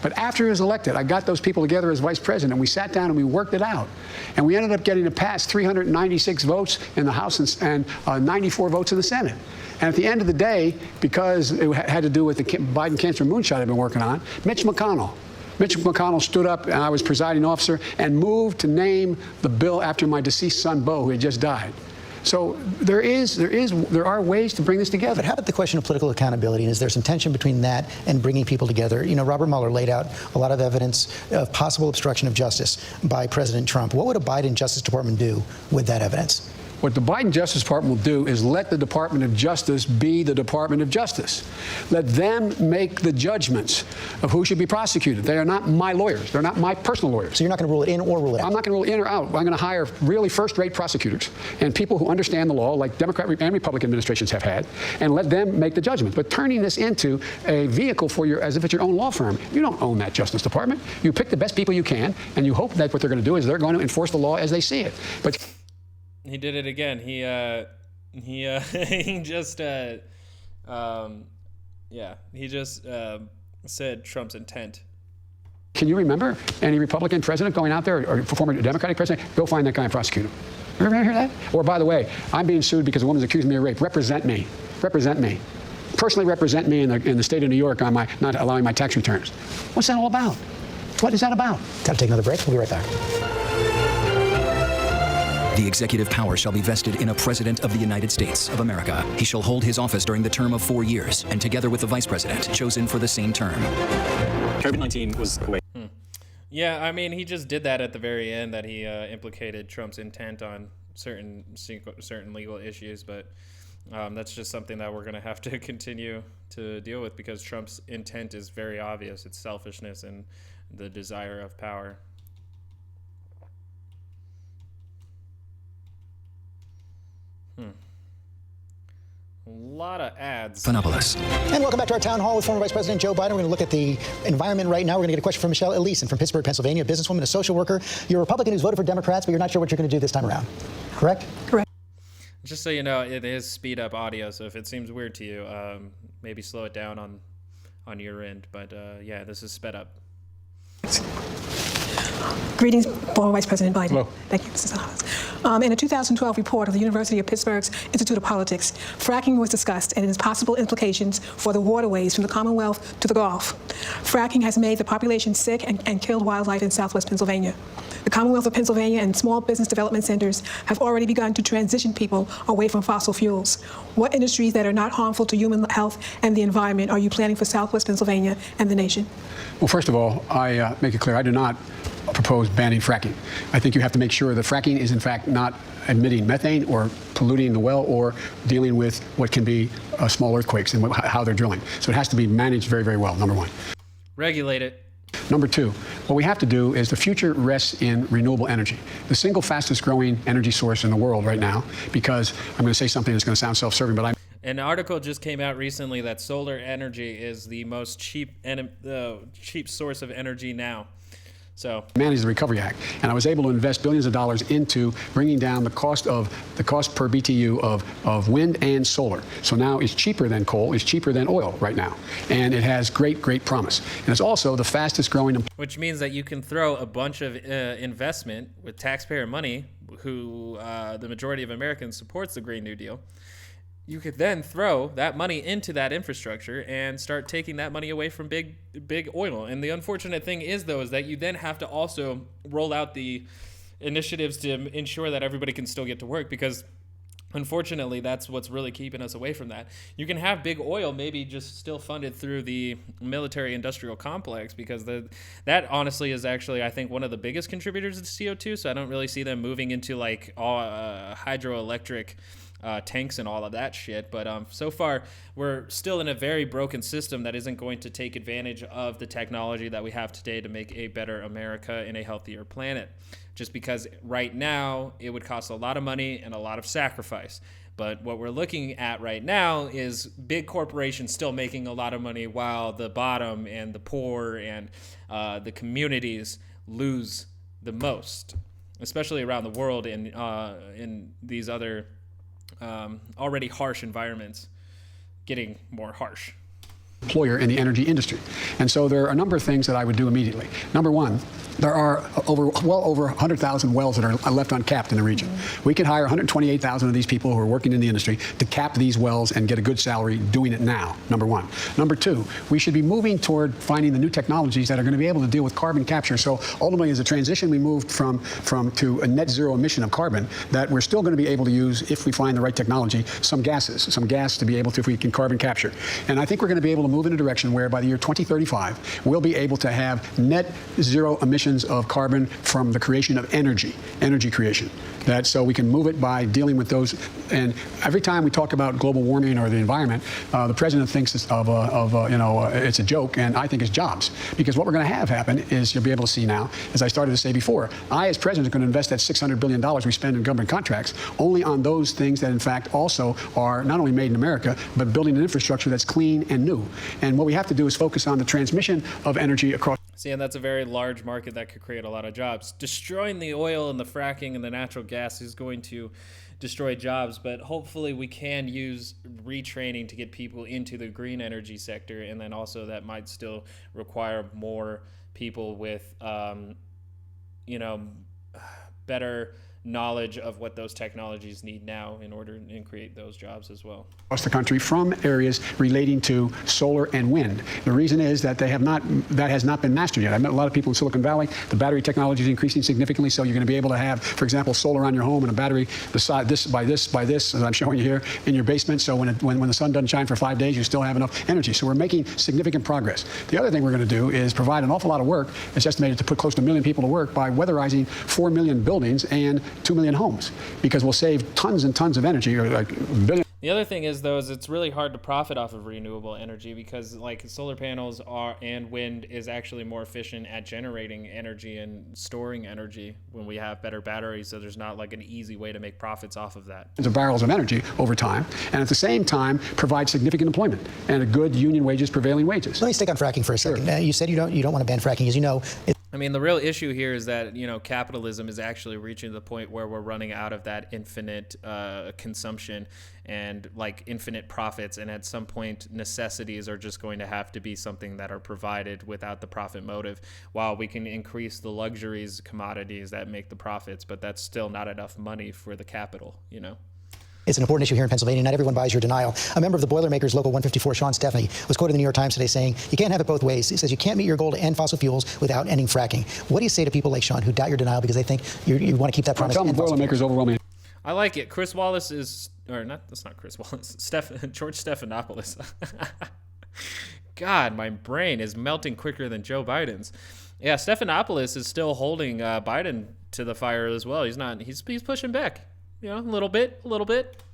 But after he was elected, I got those people together as vice president, and we sat down and we worked it out. And we ended up getting to pass 396 votes in the House and 94 votes in the Senate. And at the end of the day, because it had to do with the Biden cancer moonshot I've been working on, Mitch McConnell stood up, and I was presiding officer, and moved to name the bill after my deceased son, Bo, who had just died. So there are ways to bring this together.
But how about the question of political accountability? And is there some tension between that and bringing people together? You know, Robert Mueller laid out a lot of evidence of possible obstruction of justice by President Trump. What would a Biden Justice Department do with that evidence?
What the Biden Justice Department will do is let the Department of Justice be the Department of Justice. Let them make the judgments of who should be prosecuted. They are not my lawyers. They're not my personal lawyers.
So you're not going to rule it in or rule it out?
I'm not going to rule it in or out. I'm going to hire really first-rate prosecutors and people who understand the law, like Democrat and Republican administrations have had, and let them make the judgment. But turning this into a vehicle for as if it's your own law firm, you don't own that Justice Department. You pick the best people you can, and you hope that what they're going to do is they're going to enforce the law as they see it. But
he did it again. He just said Trump's intent.
Can you remember any Republican president going out there, or former Democratic president, go find that guy and prosecute him? You ever hear that? Or, by the way, I'm being sued because a woman's accusing me of rape. Represent me. Represent me. Personally represent me in the state of New York on my not allowing my tax returns. What's that all about? What is that about?
Got to take another break. We'll be right back.
The executive power shall be vested in a president of the United States of America. He shall hold his office during the term of 4 years, and together with the vice president, chosen for the same term.
COVID-19 was a way.
Yeah, I mean, he just did that at the very end, that he implicated Trump's intent on certain legal issues, but that's just something that we're going to have to continue to deal with, because Trump's intent is very obvious. It's selfishness and the desire of power. A lot of ads.
Phenopolis.
And welcome back to our town hall with former Vice President Joe Biden. We're going to look at the environment right now. We're going to get a question from Michelle Elison from Pittsburgh, Pennsylvania, a businesswoman, a social worker. You're a Republican who's voted for Democrats, but you're not sure what you're going to do this time around. Correct?
Correct.
Just so you know, it is speed up audio, so if it seems weird to you, maybe slow it down on your end. But yeah, this is sped up.
Greetings, former Vice President Biden.
Hello.
Thank you, Mrs. Townhalls. In a 2012 report of the University of Pittsburgh's Institute of Politics, fracking was discussed and its possible implications for the waterways from the Commonwealth to the Gulf. Fracking has made the population sick and killed wildlife in southwest Pennsylvania. The Commonwealth of Pennsylvania and small business development centers have already begun to transition people away from fossil fuels. What industries that are not harmful to human health and the environment are you planning for southwest Pennsylvania and the nation?
Well, first of all, I make it clear I do not propose banning fracking. I think you have to make sure that fracking is in fact not emitting methane or polluting the well or dealing with what can be small earthquakes and how they're drilling. So it has to be managed very, very well, number one.
Regulate it.
Number two, what we have to do is the future rests in renewable energy, the single fastest growing energy source in the world right now, because I'm going to say something that's going to sound self-serving, but
An article just came out recently that solar energy is the most cheap source of energy now. So
manage the Recovery Act, and I was able to invest billions of dollars into bringing down the cost per BTU of wind and solar. So now it's cheaper than coal, it's cheaper than oil right now, and it has great promise. And it's also the fastest growing.
Which means that you can throw a bunch of investment with taxpayer money, who the majority of Americans supports the Green New Deal. You could then throw that money into that infrastructure and start taking that money away from big oil. And the unfortunate thing is, though, is that you then have to also roll out the initiatives to ensure that everybody can still get to work, because unfortunately that's what's really keeping us away from that. You can have big oil maybe just still funded through the military industrial complex, because that honestly is actually, I think, one of the biggest contributors to CO2. So I don't really see them moving into like hydroelectric tanks and all of that shit. But so far, we're still in a very broken system that isn't going to take advantage of the technology that we have today to make a better America and a healthier planet. Just because right now it would cost a lot of money and a lot of sacrifice. But what we're looking at right now is big corporations still making a lot of money while the bottom and the poor and the communities lose the most, especially around the world in these other already harsh environments getting more harsh.
Employer in the energy industry. And so there are a number of things that I would do immediately. Number one, there are well over 100,000 wells that are left uncapped in the region. We can hire 128,000 of these people who are working in the industry to cap these wells and get a good salary doing it now, number one. Number two, we should be moving toward finding the new technologies that are going to be able to deal with carbon capture. So ultimately, as a transition, we moved to a net zero emission of carbon, that we're still going to be able to use, if we find the right technology, some gas to be able to, if we can carbon capture. And I think we're going to be able to move in a direction where by the year 2035, we'll be able to have net zero emissions of carbon from the creation of energy creation. So we can move it by dealing with those. And every time we talk about global warming or the environment, the president thinks it's a joke, and I think it's jobs. Because what we're going to have happen is, you'll be able to see now, as I started to say before, I as president is going to invest that $600 billion we spend in government contracts only on those things that in fact also are not only made in America, but building an infrastructure that's clean and new. And what we have to do is focus on the transmission of energy across.
See, and that's a very large market that could create a lot of jobs. Destroying the oil and the fracking and the natural gas is going to destroy jobs, but hopefully we can use retraining to get people into the green energy sector, and then also that might still require more people with, better knowledge of what those technologies need now in order to create those jobs as well.
Across the country from areas relating to solar and wind. The reason is that that has not been mastered yet. I met a lot of people in Silicon Valley. The battery technology is increasing significantly, so you're going to be able to have, for example, solar on your home and a battery beside this by this, as I'm showing you here, in your basement. So when the sun doesn't shine for 5 days, you still have enough energy. So we're making significant progress. The other thing we're going to do is provide an awful lot of work. It's estimated to put close to 1 million people to work by weatherizing 4 million buildings and 2 million homes, because we'll save tons and tons of energy, or like billions.
The other thing is, though, is it's really hard to profit off of renewable energy, because like solar panels and wind is actually more efficient at generating energy and storing energy when we have better batteries. So there's not like an easy way to make profits off of that.
Of barrels of energy over time, and at the same time provide significant employment and a good union wages, prevailing wages.
Let me stick on fracking for a second.
Sure.
You said you don't want to ban fracking, as you know.
I mean, the real issue here is that, capitalism is actually reaching the point where we're running out of that infinite consumption and like infinite profits. And at some point, necessities are just going to have to be something that are provided without the profit motive, while we can increase the luxuries, commodities that make the profits. But that's still not enough money for the capital,
It's an important issue here in Pennsylvania. Not everyone buys your denial. A member of the Boilermakers Local 154, Sean Stephanie, was quoted in the New York Times today saying, you can't have it both ways. He says you can't meet your goal to end fossil fuels without ending fracking. What do you say to people like Sean who doubt your denial because they think you want to keep that promise?
Tell them Boilermakers overwhelming.
I like it. Chris Wallace is, or not, that's not Chris Wallace, George Stephanopoulos. God, my brain is melting quicker than Joe Biden's. Yeah, Stephanopoulos is still holding Biden to the fire as well. He's pushing back. A little bit.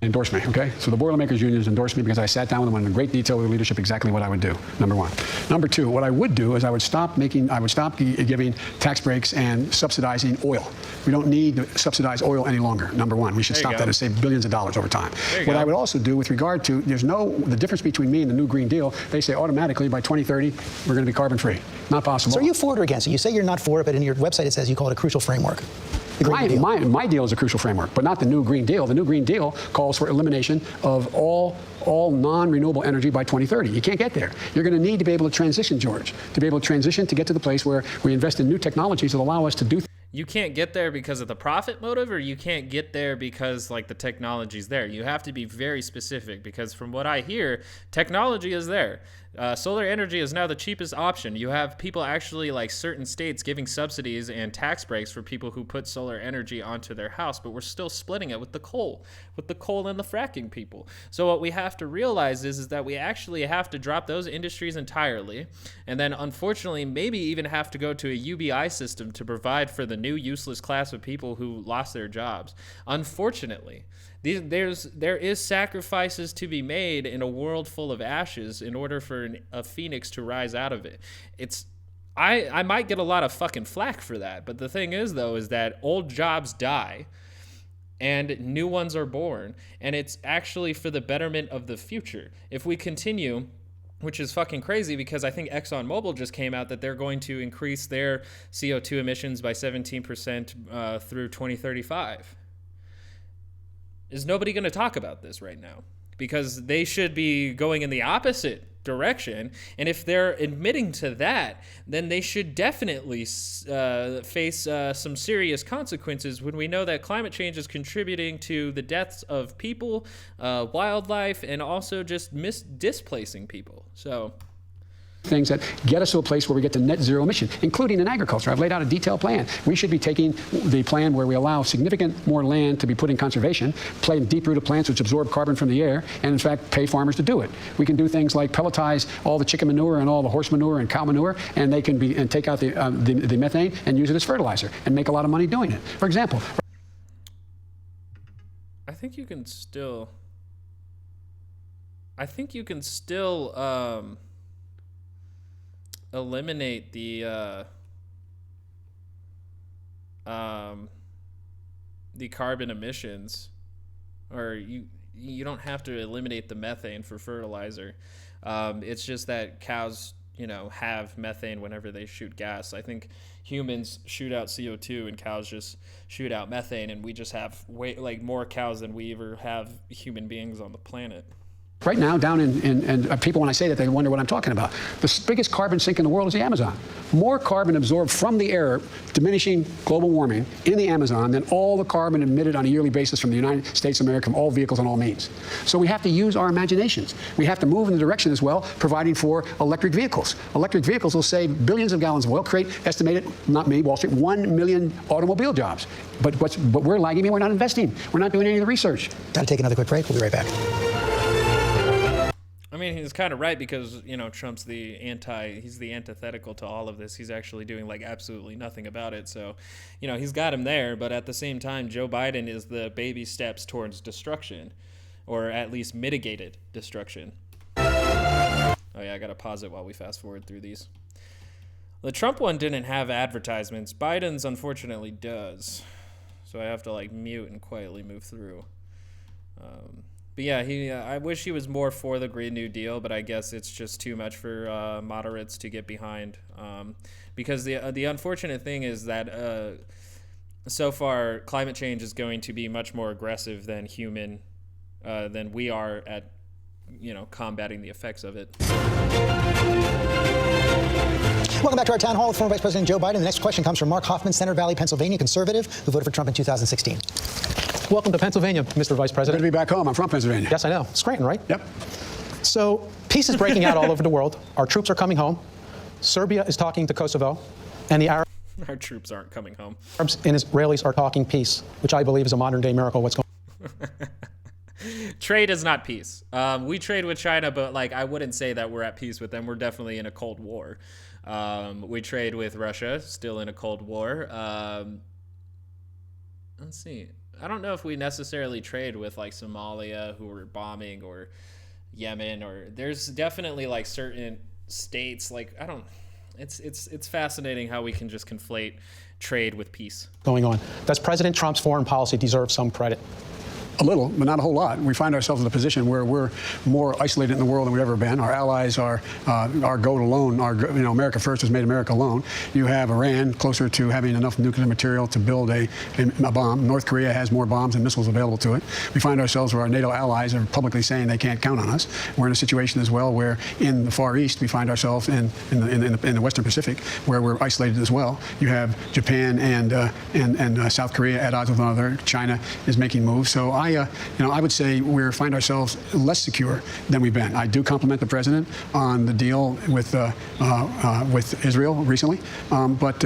Endorse me, okay? So the Boilermakers Unions endorsed me because I sat down with them in great detail with the leadership exactly what I would do, number one. Number two, what I would do is I would stop giving tax breaks and subsidizing oil. We don't need to subsidize oil any longer, number one. We should stop that and save billions of dollars over time. What I would also do with regard to, the difference between me and the new Green Deal, they say automatically by 2030, we're going to be carbon free. Not possible.
So are you for it or against it? You say you're not for it, but in your website it says you call it a crucial framework.
My deal is a crucial framework, but not the new Green Deal. The new Green Deal calls for elimination of all non-renewable energy by 2030. You can't get there. You're going to need to be able to transition, George, to get to the place where we invest in new technologies that allow us to do things.
You can't get there because of the profit motive, or you can't get there because like the technology's there. You have to be very specific, because from what I hear, technology is there. Solar energy is now the cheapest option. You have people actually, like certain states, giving subsidies and tax breaks for people who put solar energy onto their house, but we're still splitting it with the coal and the fracking people. So what we have to realize is that we actually have to drop those industries entirely, and then unfortunately maybe even have to go to a UBI system to provide for the new useless class of people who lost their jobs. Unfortunately, there is sacrifices to be made in a world full of ashes in order for a phoenix to rise out of it. I might get a lot of fucking flack for that, but the thing is, though, is that old jobs die and new ones are born, and it's actually for the betterment of the future. If we continue, which is fucking crazy because I think ExxonMobil just came out that they're going to increase their CO2 emissions by 17% through 2035. Is nobody going to talk about this right now? Because they should be going in the opposite direction. And if they're admitting to that, then they should definitely face some serious consequences when we know that climate change is contributing to the deaths of people, wildlife, and also just displacing people. So
things that get us to a place where we get to net zero emission, including in agriculture. I've laid out a detailed plan. We should be taking the plan where we allow significant more land to be put in conservation, plant deep-rooted plants which absorb carbon from the air, and in fact pay farmers to do it. We can do things like pelletize all the chicken manure and all the horse manure and cow manure, and they can be and take out the methane and use it as fertilizer and make a lot of money doing it. For example,
I think you can still eliminate the carbon emissions, or you don't have to eliminate the methane for fertilizer. It's just that cows, have methane whenever they shoot gas. I think humans shoot out CO2 and cows just shoot out methane, and we just have more cows than we ever have human beings on the planet.
Right now, down in people, when I say that, they wonder what I'm talking about. The biggest carbon sink in the world is the Amazon. More carbon absorbed from the air, diminishing global warming in the Amazon than all the carbon emitted on a yearly basis from the United States of America, from all vehicles and all means. So we have to use our imaginations. We have to move in the direction as well, providing for electric vehicles. Electric vehicles will save billions of gallons of oil, create estimated, not me, Wall Street, 1 million automobile jobs. But we're lagging, we're not investing. We're not doing any of the research.
Got to take another quick break. We'll be right back.
I mean, he's kind of right because, Trump's he's the antithetical to all of this. He's actually doing absolutely nothing about it. So, he's got him there. But at the same time, Joe Biden is the baby steps towards destruction, or at least mitigated destruction. Oh yeah, I got to pause it while we fast forward through these. The Trump one didn't have advertisements. Biden's unfortunately does. So I have to mute and quietly move through. But yeah, I wish he was more for the Green New Deal, but I guess it's just too much for moderates to get behind. Because the unfortunate thing is that so far climate change is going to be much more aggressive than we are at combating the effects of it.
Welcome back to our town hall with former Vice President Joe Biden. The next question comes from Mark Hoffman, Center Valley, Pennsylvania, conservative, who voted for Trump in 2016.
Welcome to Pennsylvania, Mr. Vice President.
Good to be back home. I'm from Pennsylvania.
Yes, I know. Scranton, right?
Yep.
So peace is breaking out all over the world. Our troops are coming home. Serbia is talking to Kosovo, and the Arabs.
Our troops aren't coming home.
Arabs and Israelis are talking peace, which I believe is a modern-day miracle. What's going on?
Trade is not peace. We trade with China, but I wouldn't say that we're at peace with them. We're definitely in a Cold War. We trade with Russia, still in a Cold War. Let's see. I don't know if we necessarily trade with Somalia, who we're bombing, or Yemen, or there's definitely certain states it's fascinating how we can just conflate trade with peace.
Going on. Does President Trump's foreign policy deserve some credit?
A little, but not a whole lot. We find ourselves in a position where we're more isolated in the world than we've ever been. Our allies are go alone. America first has made America alone. You have Iran closer to having enough nuclear material to build a bomb. North Korea has more bombs and missiles available to it. We find ourselves where our NATO allies are publicly saying they can't count on us. We're in a situation as well where in the Far East we find ourselves in the Western Pacific where we're isolated as well. You have Japan and South Korea at odds with one another. China is making moves. So I would say we find ourselves less secure than we've been. I do compliment the president on the deal with Israel recently, but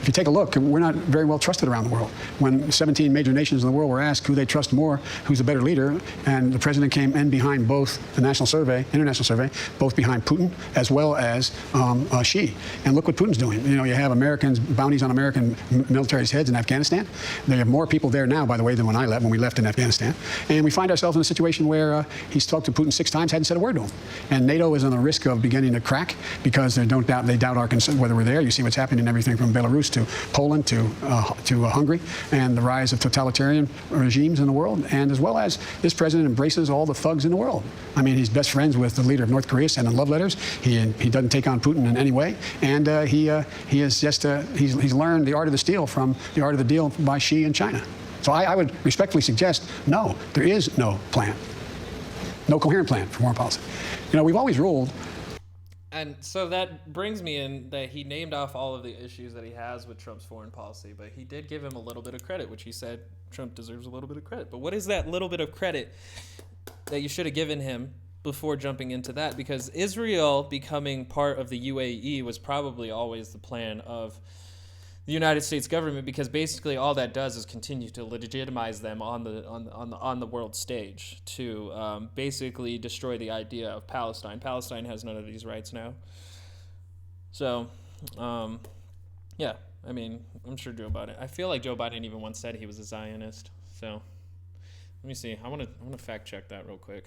if you take a look, we're not very well trusted around the world. When 17 major nations in the world were asked who they trust more, who's a better leader, and the president came in behind both the international survey, both behind Putin as well as Xi. And look what Putin's doing. You know, you have Americans, bounties on American military's heads in Afghanistan. They have more people there now, by the way, than when we left in Afghanistan. And we find ourselves in a situation where he's talked to Putin 6 times, hadn't said a word to him. And NATO is on the risk of beginning to crack because they doubt our concern whether we're there. You see what's happening in everything from Belarus to Poland to Hungary, and the rise of totalitarian regimes in the world, and as well as this president embraces all the thugs in the world. I mean, he's best friends with the leader of North Korea, sending love letters. He doesn't take on Putin in any way, and he's learned the art of the steal from the art of the deal by Xi in China. So I would respectfully suggest, no, there is no plan, no coherent plan for foreign policy. You know, we've always ruled.
And so that brings me in that he named off all of the issues that he has with Trump's foreign policy, but he did give him a little bit of credit, which he said Trump deserves a little bit of credit. But what is that little bit of credit that you should have given him before jumping into that? Because Israel becoming part of the UAE was probably always the plan of the United States government, because basically all that does is continue to legitimize them on the world stage to basically destroy the idea of Palestine. Palestine has none of these rights now. So, yeah, I mean, I'm sure Joe Biden. I feel like Joe Biden even once said he was a Zionist. So, let me see. I want to fact check that real quick.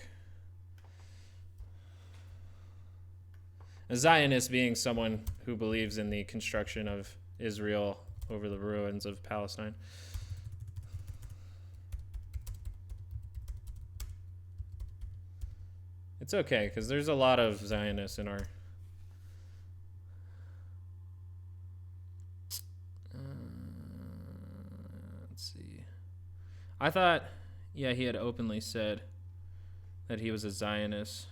A Zionist being someone who believes in the construction of Israel over the ruins of Palestine. It's okay, because there's a lot of Zionists in our... let's see. I thought, yeah, he had openly said that he was a Zionist.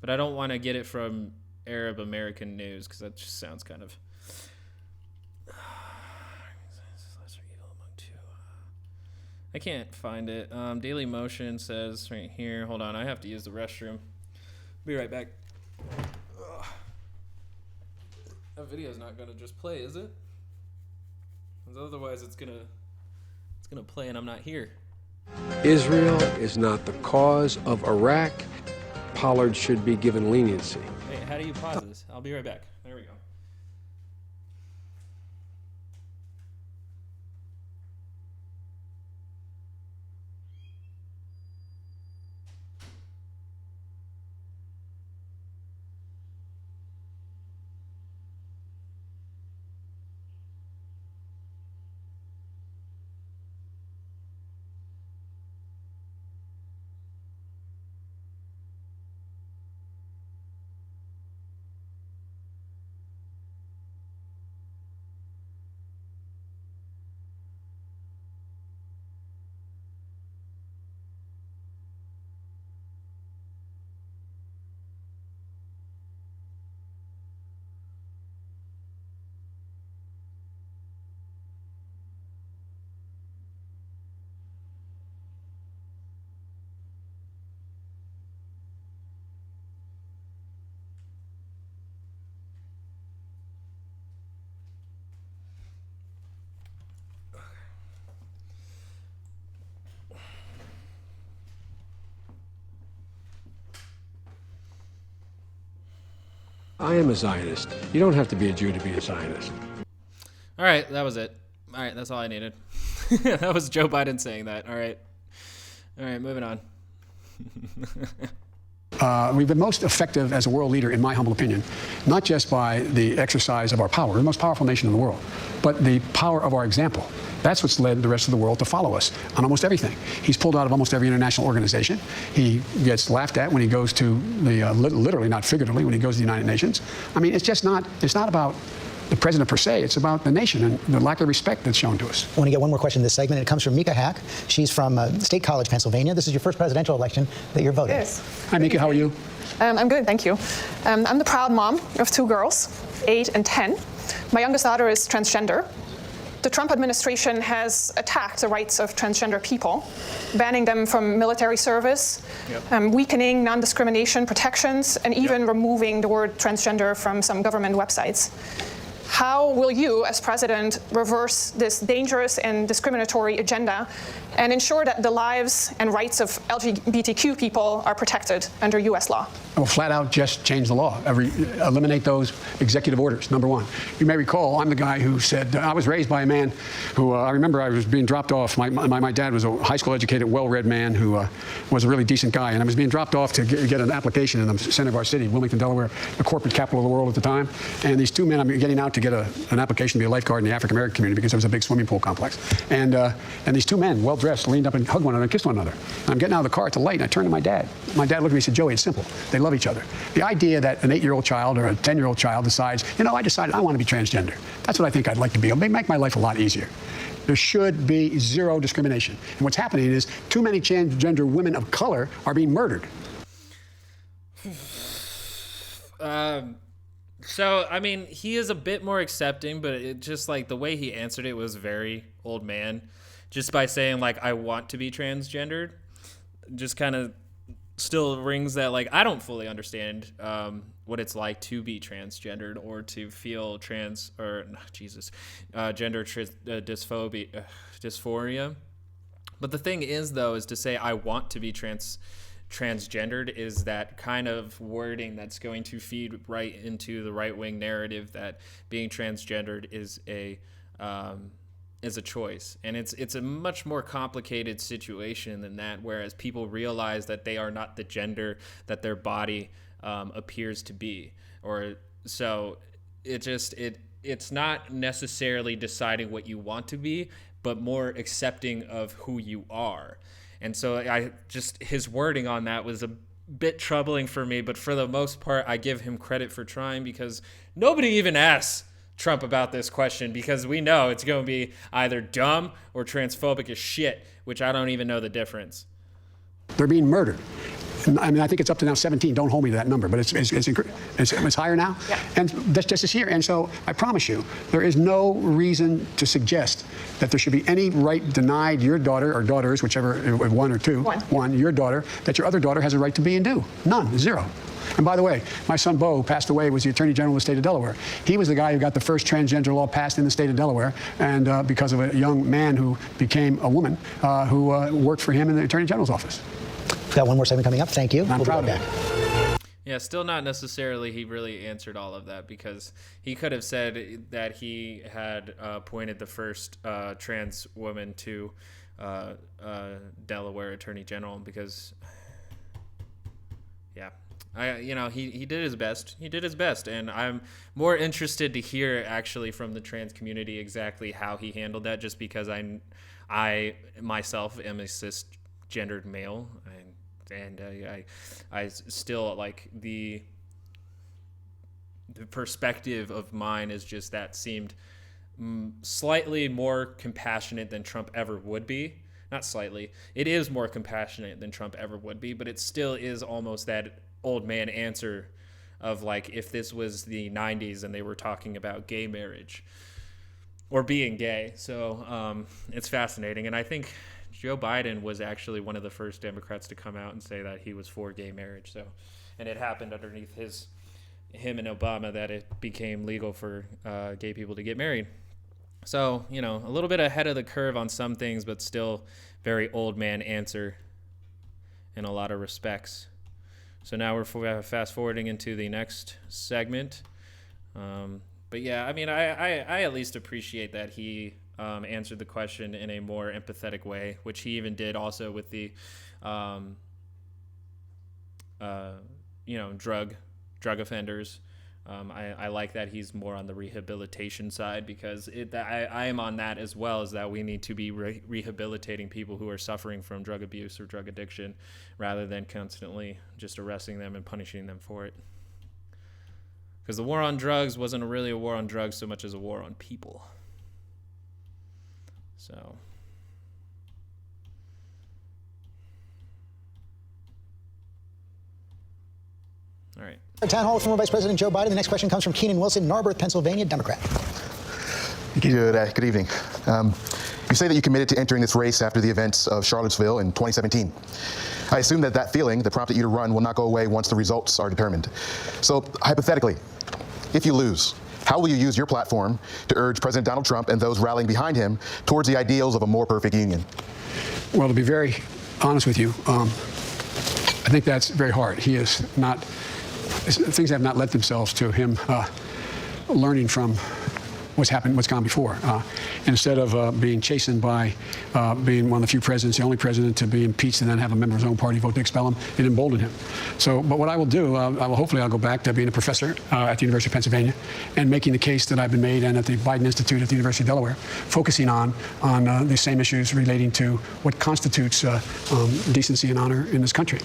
But I don't want to get it from Arab American news, because that just sounds kind of... I can't find it. Daily Motion says right here. Hold on, I have to use the restroom. Be right back. Ugh. That video's not gonna just play, is it? Because otherwise, it's gonna play and I'm not here.
Israel is not the cause of Iraq. Pollard should be given leniency.
Wait, how do you pause this? I'll be right back. There we go.
I am a Zionist. You don't have to be a Jew to be a Zionist.
All right, that was it. All right, that's all I needed. That was Joe Biden saying that. All right, moving on.
We've been most effective as a world leader, in my humble opinion, not just by the exercise of our power, we're the most powerful nation in the world, but the power of our example. That's what's led the rest of the world to follow us on almost everything. He's pulled out of almost every international organization. He gets laughed at when he goes to the, literally, not figuratively, when he goes to the United Nations. I mean, it's not about the president per se, it's about the nation and the lack of respect that's shown to us.
I want to get one more question in this segment. It comes from Mika Hack. She's from State College, Pennsylvania. This is your first presidential election that you're voting.
Yes.
Hi, Mika, how are you?
I'm good, thank you. I'm the proud mom of 2 girls, 8 and 10. My youngest daughter is transgender. The Trump administration has attacked the rights of transgender people, banning them from military service, weakening non-discrimination protections, and even removing the word transgender from some government websites. how will you, as president, reverse this dangerous and discriminatory agenda and ensure that the lives and rights of LGBTQ people are protected under U.S. law?
I will flat out just change the law. Eliminate those executive orders, number one. You may recall, I'm the guy who said, I was raised by a man who, I remember I was being dropped off. My dad was a high school educated, well-read man who was a really decent guy, and I was being dropped off to get an application in the center of our city, Wilmington, Delaware, the corporate capital of the world at the time. And these two men, I'm getting out to get an application to be a lifeguard in the African-American community because there was a big swimming pool complex. And these two men, well-dressed, leaned up and hugged one another and kissed one another. And I'm getting out of the car at the light, and I turned to my dad. My dad looked at me and said, Joey, it's simple. They love each other. The idea that an 8-year-old child or a 10-year-old child decides, I decided I want to be transgender. That's what I think I'd like to be. It'll make my life a lot easier. There should be zero discrimination. And what's happening is too many transgender women of color are being murdered.
So, I mean, he is a bit more accepting, but it just like the way he answered it was very old man. Just by saying, like, I want to be transgendered, just kind of still rings that, like, I don't fully understand what it's like to be transgendered or to feel gender dysphoria. But the thing is, though, is to say I want to be transgendered is that kind of wording that's going to feed right into the right-wing narrative that being transgendered is a choice. And it's a much more complicated situation than that, whereas people realize that they are not the gender that their body appears to be. Or so it's not necessarily deciding what you want to be, but more accepting of who you are. And so his wording on that was a bit troubling for me, but for the most part, I give him credit for trying, because nobody even asks Trump about this question, because we know it's going to be either dumb or transphobic as shit, which I don't even know the difference.
They're being murdered. I mean, I think it's up to now 17. Don't hold me to that number, but it's higher now. Yeah. And that's just this year. And so I promise you, there is no reason to suggest that there should be any right denied your daughter or daughters, whichever, one or two, your daughter, that your other daughter has a right to be and do. None, zero. And by the way, my son Bo, who passed away, was the Attorney General of the state of Delaware. He was the guy who got the first transgender law passed in the state of Delaware, and because of a young man who became a woman who worked for him in the Attorney General's office.
We've got one more segment coming up. Thank you.
I'm proud of it.
Yeah, still not necessarily he really answered all of that, because he could have said that he had appointed the first trans woman to Delaware Attorney General, because, yeah. He did his best. He did his best, and I'm more interested to hear actually from the trans community exactly how he handled that, just because I myself am a cisgendered male, and I still like the perspective of mine is just that seemed slightly more compassionate than Trump ever would be. Not slightly. It is more compassionate than Trump ever would be, but it still is almost that old man answer of like if this was the 90s and they were talking about gay marriage or being gay. So it's fascinating. And I think Joe Biden was actually one of the first Democrats to come out and say that he was for gay marriage. So, and it happened underneath him and Obama that it became legal for gay people to get married. So, a little bit ahead of the curve on some things, but still very old man answer in a lot of respects. So now we're fast forwarding into the next segment. But yeah, I mean, I at least appreciate that he answered the question in a more empathetic way, which he even did also with the, drug offenders. I like that he's more on the rehabilitation side, because I am on that as well, as that we need to be rehabilitating people who are suffering from drug abuse or drug addiction, rather than constantly just arresting them and punishing them for it. Because the war on drugs wasn't really a war on drugs so much as a war on people. So... all right.
Town Hall with former Vice President Joe Biden. The next question comes from Keenan Wilson, Narberth, Pennsylvania, Democrat.
Good evening. You say that you committed to entering this race after the events of Charlottesville in 2017. I assume that feeling that prompted you to run will not go away once the results are determined. So, hypothetically, if you lose, How will you use your platform to urge President Donald Trump and those rallying behind him towards the ideals of a more perfect union?
Well, to be very honest with you, I think that's very hard. He is not, things have not lent themselves to him learning from what's happened, what's gone before. Instead of being chastened by being one of the few presidents, the only president to be impeached and then have a member of his own party vote to expel him, it emboldened him. So, but what I will do, hopefully I'll go back to being a professor at the University of Pennsylvania and making the case that I've been made and at the Biden Institute at the University of Delaware, focusing on these same issues relating to what constitutes decency and honor in this country.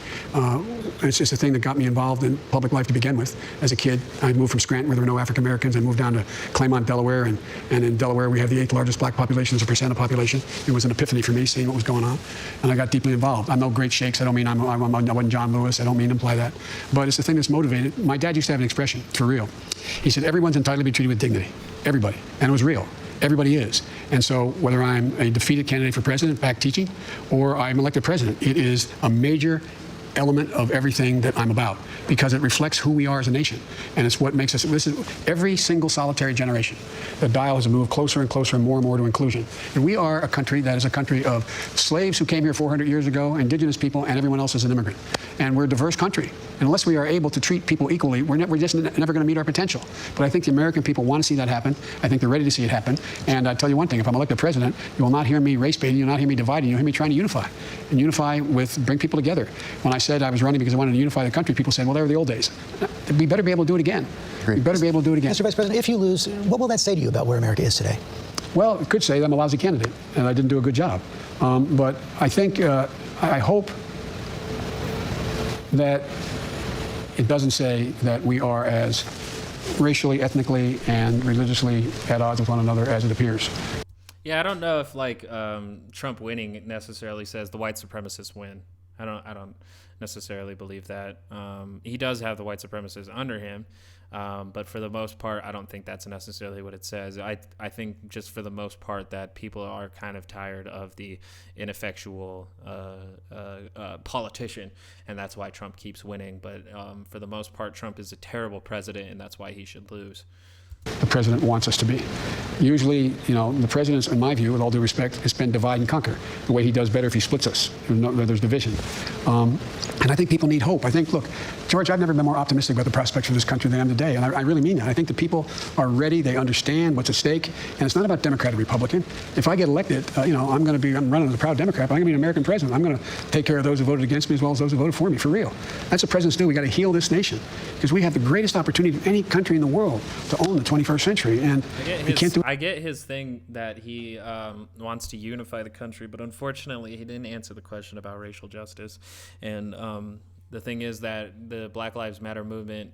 It's just a thing that got me involved in public life to begin with. As a kid, I moved from Scranton where there were no African Americans. I moved down to Claymont, Delaware, and in Delaware we have the 8th largest black population as a percent of population. It was an epiphany for me seeing what was going on, and I got deeply involved. I'm no great shakes. I don't mean I wasn't John Lewis. I don't mean to imply that, but it's the thing that's motivated. My dad used to have an expression, for real. He said, everyone's entitled to be treated with dignity. Everybody. And it was real. Everybody is. And so whether I'm a defeated candidate for president back teaching or I'm elected president, it is a major element of everything that I'm about because it reflects who we are as a nation. And it's what makes us, this is every single solitary generation. The dial has moved closer and closer and more to inclusion. And we are a country that is a country of slaves who came here 400 years ago, indigenous people, and everyone else is an immigrant. And we're a diverse country. And unless we are able to treat people equally, we're just never going to meet our potential. But I think the American people want to see that happen. I think they're ready to see it happen. And I tell you one thing, if I'm elected president, you will not hear me race baiting, you'll not hear me dividing, you'll hear me trying to unify. And unify with, bring people together. When I said I was running because I wanted to unify the country, people said, well, they were the old days. We better be able to do it again. We better be able to do it again.
Mr. Vice President, if you lose, what will that say to you about where America is today?
Well, it could say that I'm a lousy candidate and I didn't do a good job. But I think, I hope that it doesn't say that we are as racially, ethnically, and religiously at odds with one another as it appears.
Yeah, I don't know if Trump winning necessarily says the white supremacists win. I don't necessarily believe that. He does have the white supremacists under him, but for the most part, I don't think that's necessarily what it says. I think just for the most part that people are kind of tired of the ineffectual politician, and that's why Trump keeps winning. But for the most part, Trump is a terrible president, and that's why he should lose.
The president wants us to be. Usually, the president, in my view, with all due respect, has been divide and conquer. The way he does better if he splits us. There's division. And I think people need hope. I think, look, George, I've never been more optimistic about the prospects for this country than I am today. And I really mean that. I think the people are ready. They understand what's at stake. And it's not about Democrat or Republican. If I get elected, I'm running as a proud Democrat, but I'm going to be an American president. I'm going to take care of those who voted against me as well as those who voted for me, for real. That's what presidents do. We got to heal this nation because we have the greatest opportunity of any country in the world to own the 21st century. And
I get his thing that he wants to unify the country, but unfortunately he didn't answer the question about racial justice. And the thing is that the Black Lives Matter movement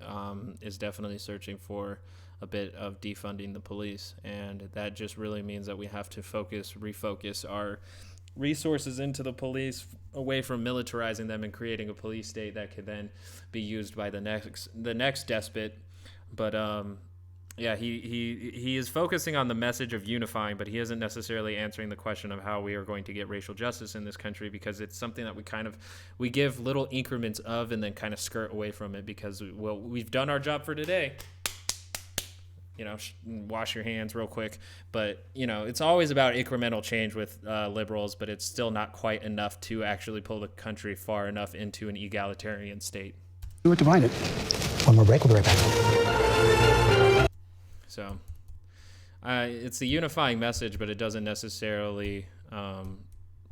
is definitely searching for a bit of defunding the police, and that just really means that we have to refocus our resources into the police away from militarizing them and creating a police state that could then be used by the next despot. But yeah, he is focusing on the message of unifying, but he isn't necessarily answering the question of how we are going to get racial justice in this country, because it's something that we give little increments of and then kind of skirt away from it because, well, we've done our job for today. Wash your hands real quick. But, it's always about incremental change with liberals, but it's still not quite enough to actually pull the country far enough into an egalitarian state.
We're divided.
One more break. We'll be right back.
So it's the unifying message, but it doesn't necessarily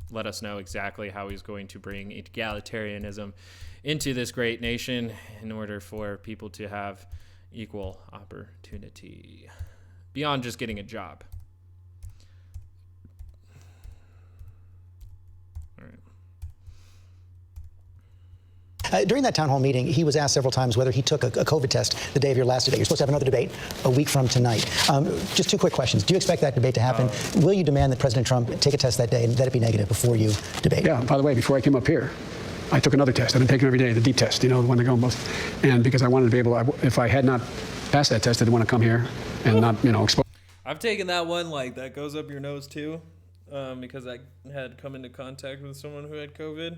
let us know exactly how he's going to bring egalitarianism into this great nation in order for people to have equal opportunity beyond just getting a job. All right.
During that town hall meeting, he was asked several times whether he took a COVID test the day of your last debate. You're supposed to have another debate a week from tonight. Just two quick questions. Do you expect that debate to happen? Will you demand that President Trump take a test that day and that it be negative before you debate?
Yeah, by the way, before I came up here, I took another test. I've been taking every day, the deep test, the one that go most. And because I wanted to be able to, if I had not passed that test, I didn't want to come here and not, expose.
I've taken that one, that goes up your nose too, because I had come into contact with someone who had COVID.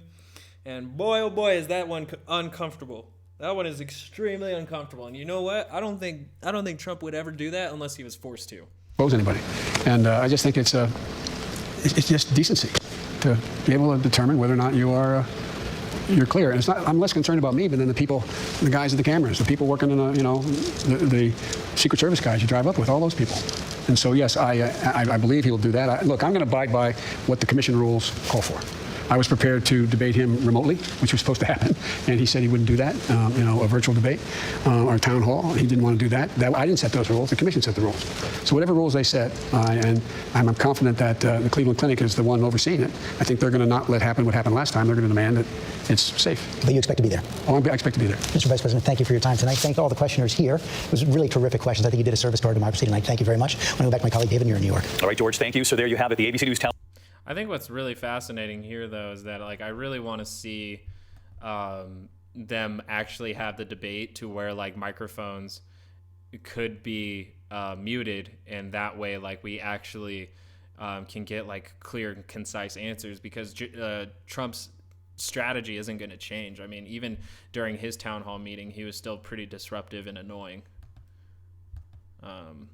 And boy, oh boy, is that one uncomfortable. That one is extremely uncomfortable. And you know what? I don't think Trump would ever do that unless he was forced to.
Expose anybody. And I just think it's just decency to be able to determine whether or not you're clear. And it's not. I'm less concerned about me, but then the guys at the cameras, the people working in the Secret Service guys you drive up with, all those people. And so yes, I believe he'll do that. Look, I'm going to abide by what the commission rules call for. I was prepared to debate him remotely, which was supposed to happen, and he said he wouldn't do that, a virtual debate or a town hall. He didn't want to do that. I didn't set those rules. The commission set the rules. So whatever rules they set, and I'm confident that the Cleveland Clinic is the one overseeing it. I think they're going to not let happen what happened last time. They're going to demand that it's safe.
But you expect to be there?
Oh, I expect to be there.
Mr. Vice President, thank you for your time tonight. Thank all the questioners here. It was really terrific questions. I think you did a service to our democracy tonight. Thank you very much. I want to go back to my colleague David. You're in New York.
All right, George, thank you. So there you have it, the ABC News Town.
I think what's really fascinating here, though, is that I really want to see them actually have the debate to where microphones could be muted, and that way we actually can get clear and concise answers, because Trump's strategy isn't going to change. I mean, even during his town hall meeting, he was still pretty disruptive and annoying.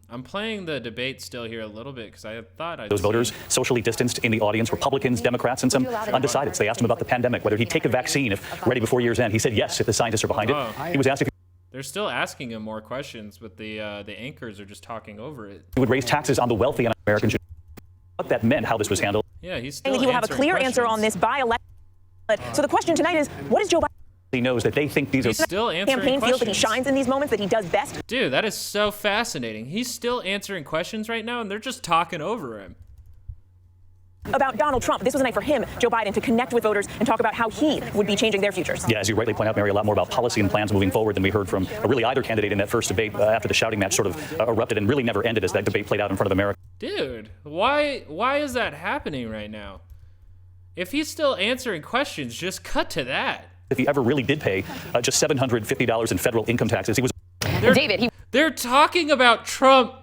I'm playing the debate still here a little bit because I thought
those voters socially distanced in the audience, Republicans, Democrats, and some undecideds. They asked him about the pandemic, whether he'd take a vaccine if ready before year's end. He said yes if the scientists are behind it. He was asked if
they're still asking him more questions, but the anchors are just talking over it.
he would raise taxes on the wealthy and Americans. What that meant, how this was handled.
Yeah, he's still
he will have a clear answer on this by election. So the question tonight is, what is Joe Biden?
He knows that they think these
He's
are
still answering
campaign
questions.
feels that he shines in these moments, that he does best.
Dude, that is so fascinating. He's still answering questions right now, and they're just talking over him.
About Donald Trump, this was a night for him, Joe Biden, to connect with voters and talk about how he would be changing their futures.
Yeah, as you rightly point out, Mary, a lot more about policy and plans moving forward than we heard from really either candidate in that first debate after the shouting match sort of erupted and really never ended as that debate played out in front of America.
Dude, why is that happening right now? If he's still answering questions, just cut to that.
If he ever really did pay just $750 in federal income taxes, he was...
They're talking about Trump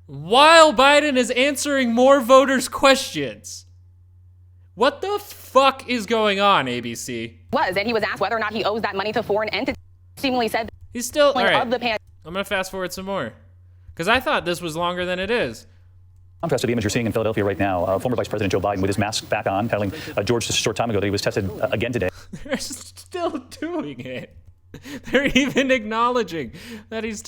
while Biden is answering more voters' questions. What the fuck is going on, ABC?
And he was asked whether or not he owes that money to foreign entities. Seemingly said
he's still... All right,
of the
I'm going to fast forward some more, because I thought this was longer than it is.
Contrast to the image you're seeing in Philadelphia right now, former Vice President Joe Biden with his mask back on, telling George just a short time ago that he was tested again today.
They're still doing it. They're even acknowledging that he's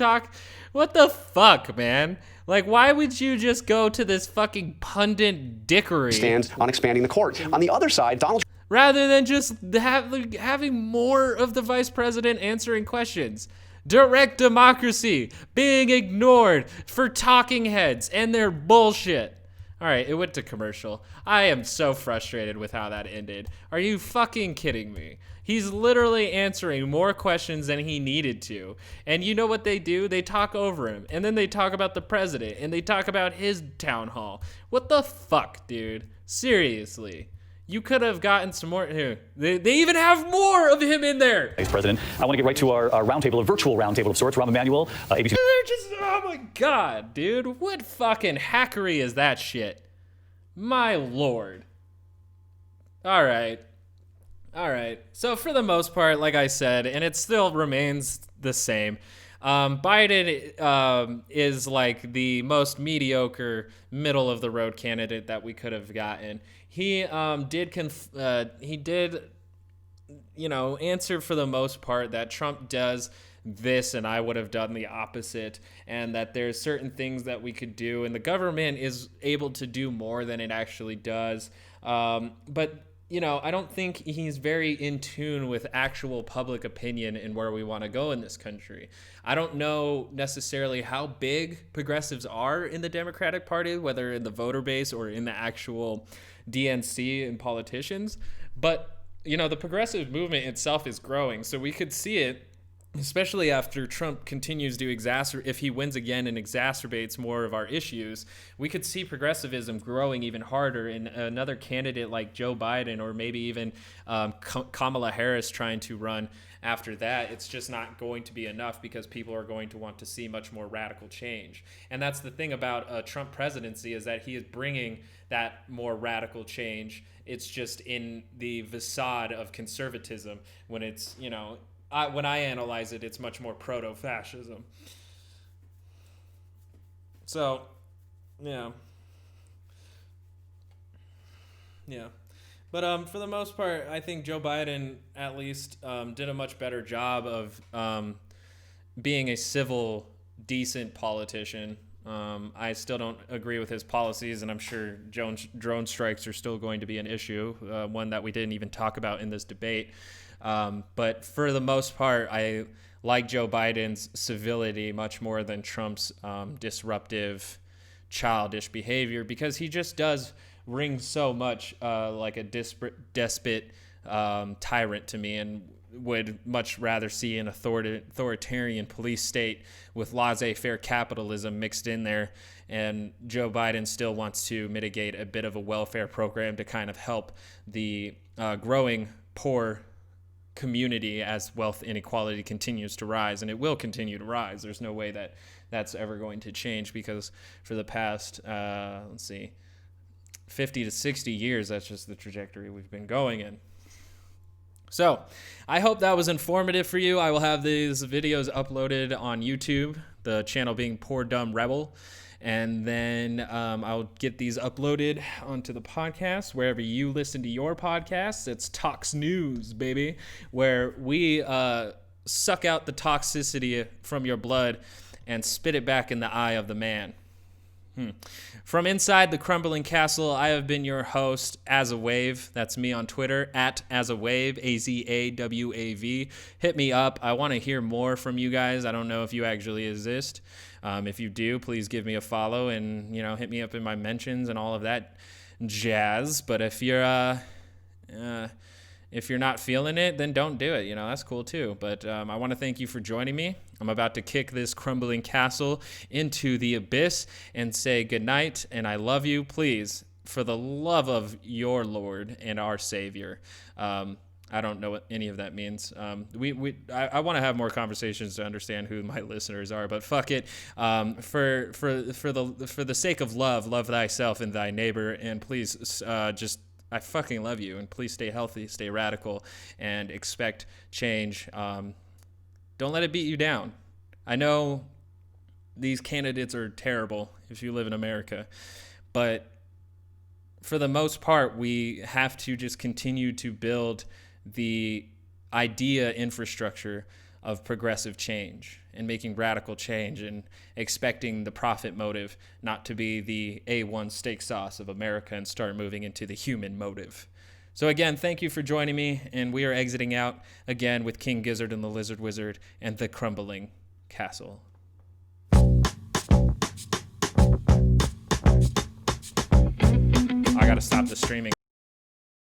What the fuck, man? Why would you just go to this fucking pundit dickery?
Stands on expanding the court. On the other side, Donald...
Rather than just having more of the vice president answering questions. Direct democracy being ignored for talking heads and their bullshit. All right, it went to commercial. I am so frustrated with how that ended. Are you fucking kidding me? He's literally answering more questions than he needed to. And you know what they do? They talk over him. And then they talk about the president. And they talk about his town hall. What the fuck, dude? Seriously. You could have gotten some more here. They even have more of him in there.
Vice President, I want to get right to our roundtable, a virtual roundtable of sorts. Rahm Emanuel, ABC.
They're just, oh my God, dude. What fucking hackery is that shit? My lord. All right. So for the most part, like I said, and it still remains the same, Biden is the most mediocre, middle of the road candidate that we could have gotten. He did answer for the most part that Trump does this and I would have done the opposite, and that there's certain things that we could do, and the government is able to do more than it actually does. But I don't think he's very in tune with actual public opinion and where we want to go in this country. I don't know necessarily how big progressives are in the Democratic Party, whether in the voter base or in the actual DNC and politicians. But, the progressive movement itself is growing. So we could see it, especially after Trump continues to if he wins again and exacerbates more of our issues, we could see progressivism growing even harder, and another candidate like Joe Biden, or maybe even Kamala Harris trying to run after that. It's just not going to be enough, because people are going to want to see much more radical change. And that's the thing about a Trump presidency, is that he is bringing that more radical change. It's just in the facade of conservatism, when it's, when I analyze it, it's much more proto-fascism. So, yeah. Yeah. But for the most part, I think Joe Biden at least did a much better job of being a civil, decent politician. I still don't agree with his policies, and I'm sure drone strikes are still going to be an issue, one that we didn't even talk about in this debate. But for the most part, I like Joe Biden's civility much more than Trump's disruptive, childish behavior, because he just does ring so much like a despot tyrant to me, and would much rather see an authoritarian police state with laissez-faire capitalism mixed in there. And Joe Biden still wants to mitigate a bit of a welfare program to kind of help the growing poor community as wealth inequality continues to rise, and it will continue to rise. There's no way that that's ever going to change, because for the past, 50 to 60 years, that's just the trajectory we've been going in. So I hope that was informative for you. I will have these videos uploaded on YouTube, the channel being poordom Rebel. And then I'll get these uploaded onto the podcast, wherever you listen to your podcasts. It's TOX News, baby, where we suck out the toxicity from your blood and spit it back in the eye of the man. From inside the crumbling castle, I have been your host, As a Wave. That's me on Twitter, @AsAWave, AZAWAV. Hit me up. I want to hear more from you guys. I don't know if you actually exist. If you do, please give me a follow and, hit me up in my mentions and all of that jazz. But if you're not feeling it, then don't do it. That's cool too. But I want to thank you for joining me. I'm about to kick this crumbling castle into the abyss and say goodnight, and I love you. Please, for the love of your Lord and our Savior. I don't know what any of that means. I want to have more conversations to understand who my listeners are, but fuck it. For the sake of love thyself and thy neighbor, and please I fucking love you, and please stay healthy, stay radical, and expect change. Don't let it beat you down. I know these candidates are terrible if you live in America, but for the most part, we have to just continue to build the idea infrastructure of progressive change and making radical change and expecting the profit motive not to be the A1 steak sauce of America and start moving into the human motive. So again, thank you for joining me, and we are exiting out again with King Gizzard and the Lizard Wizard and the crumbling castle. I gotta stop the streaming.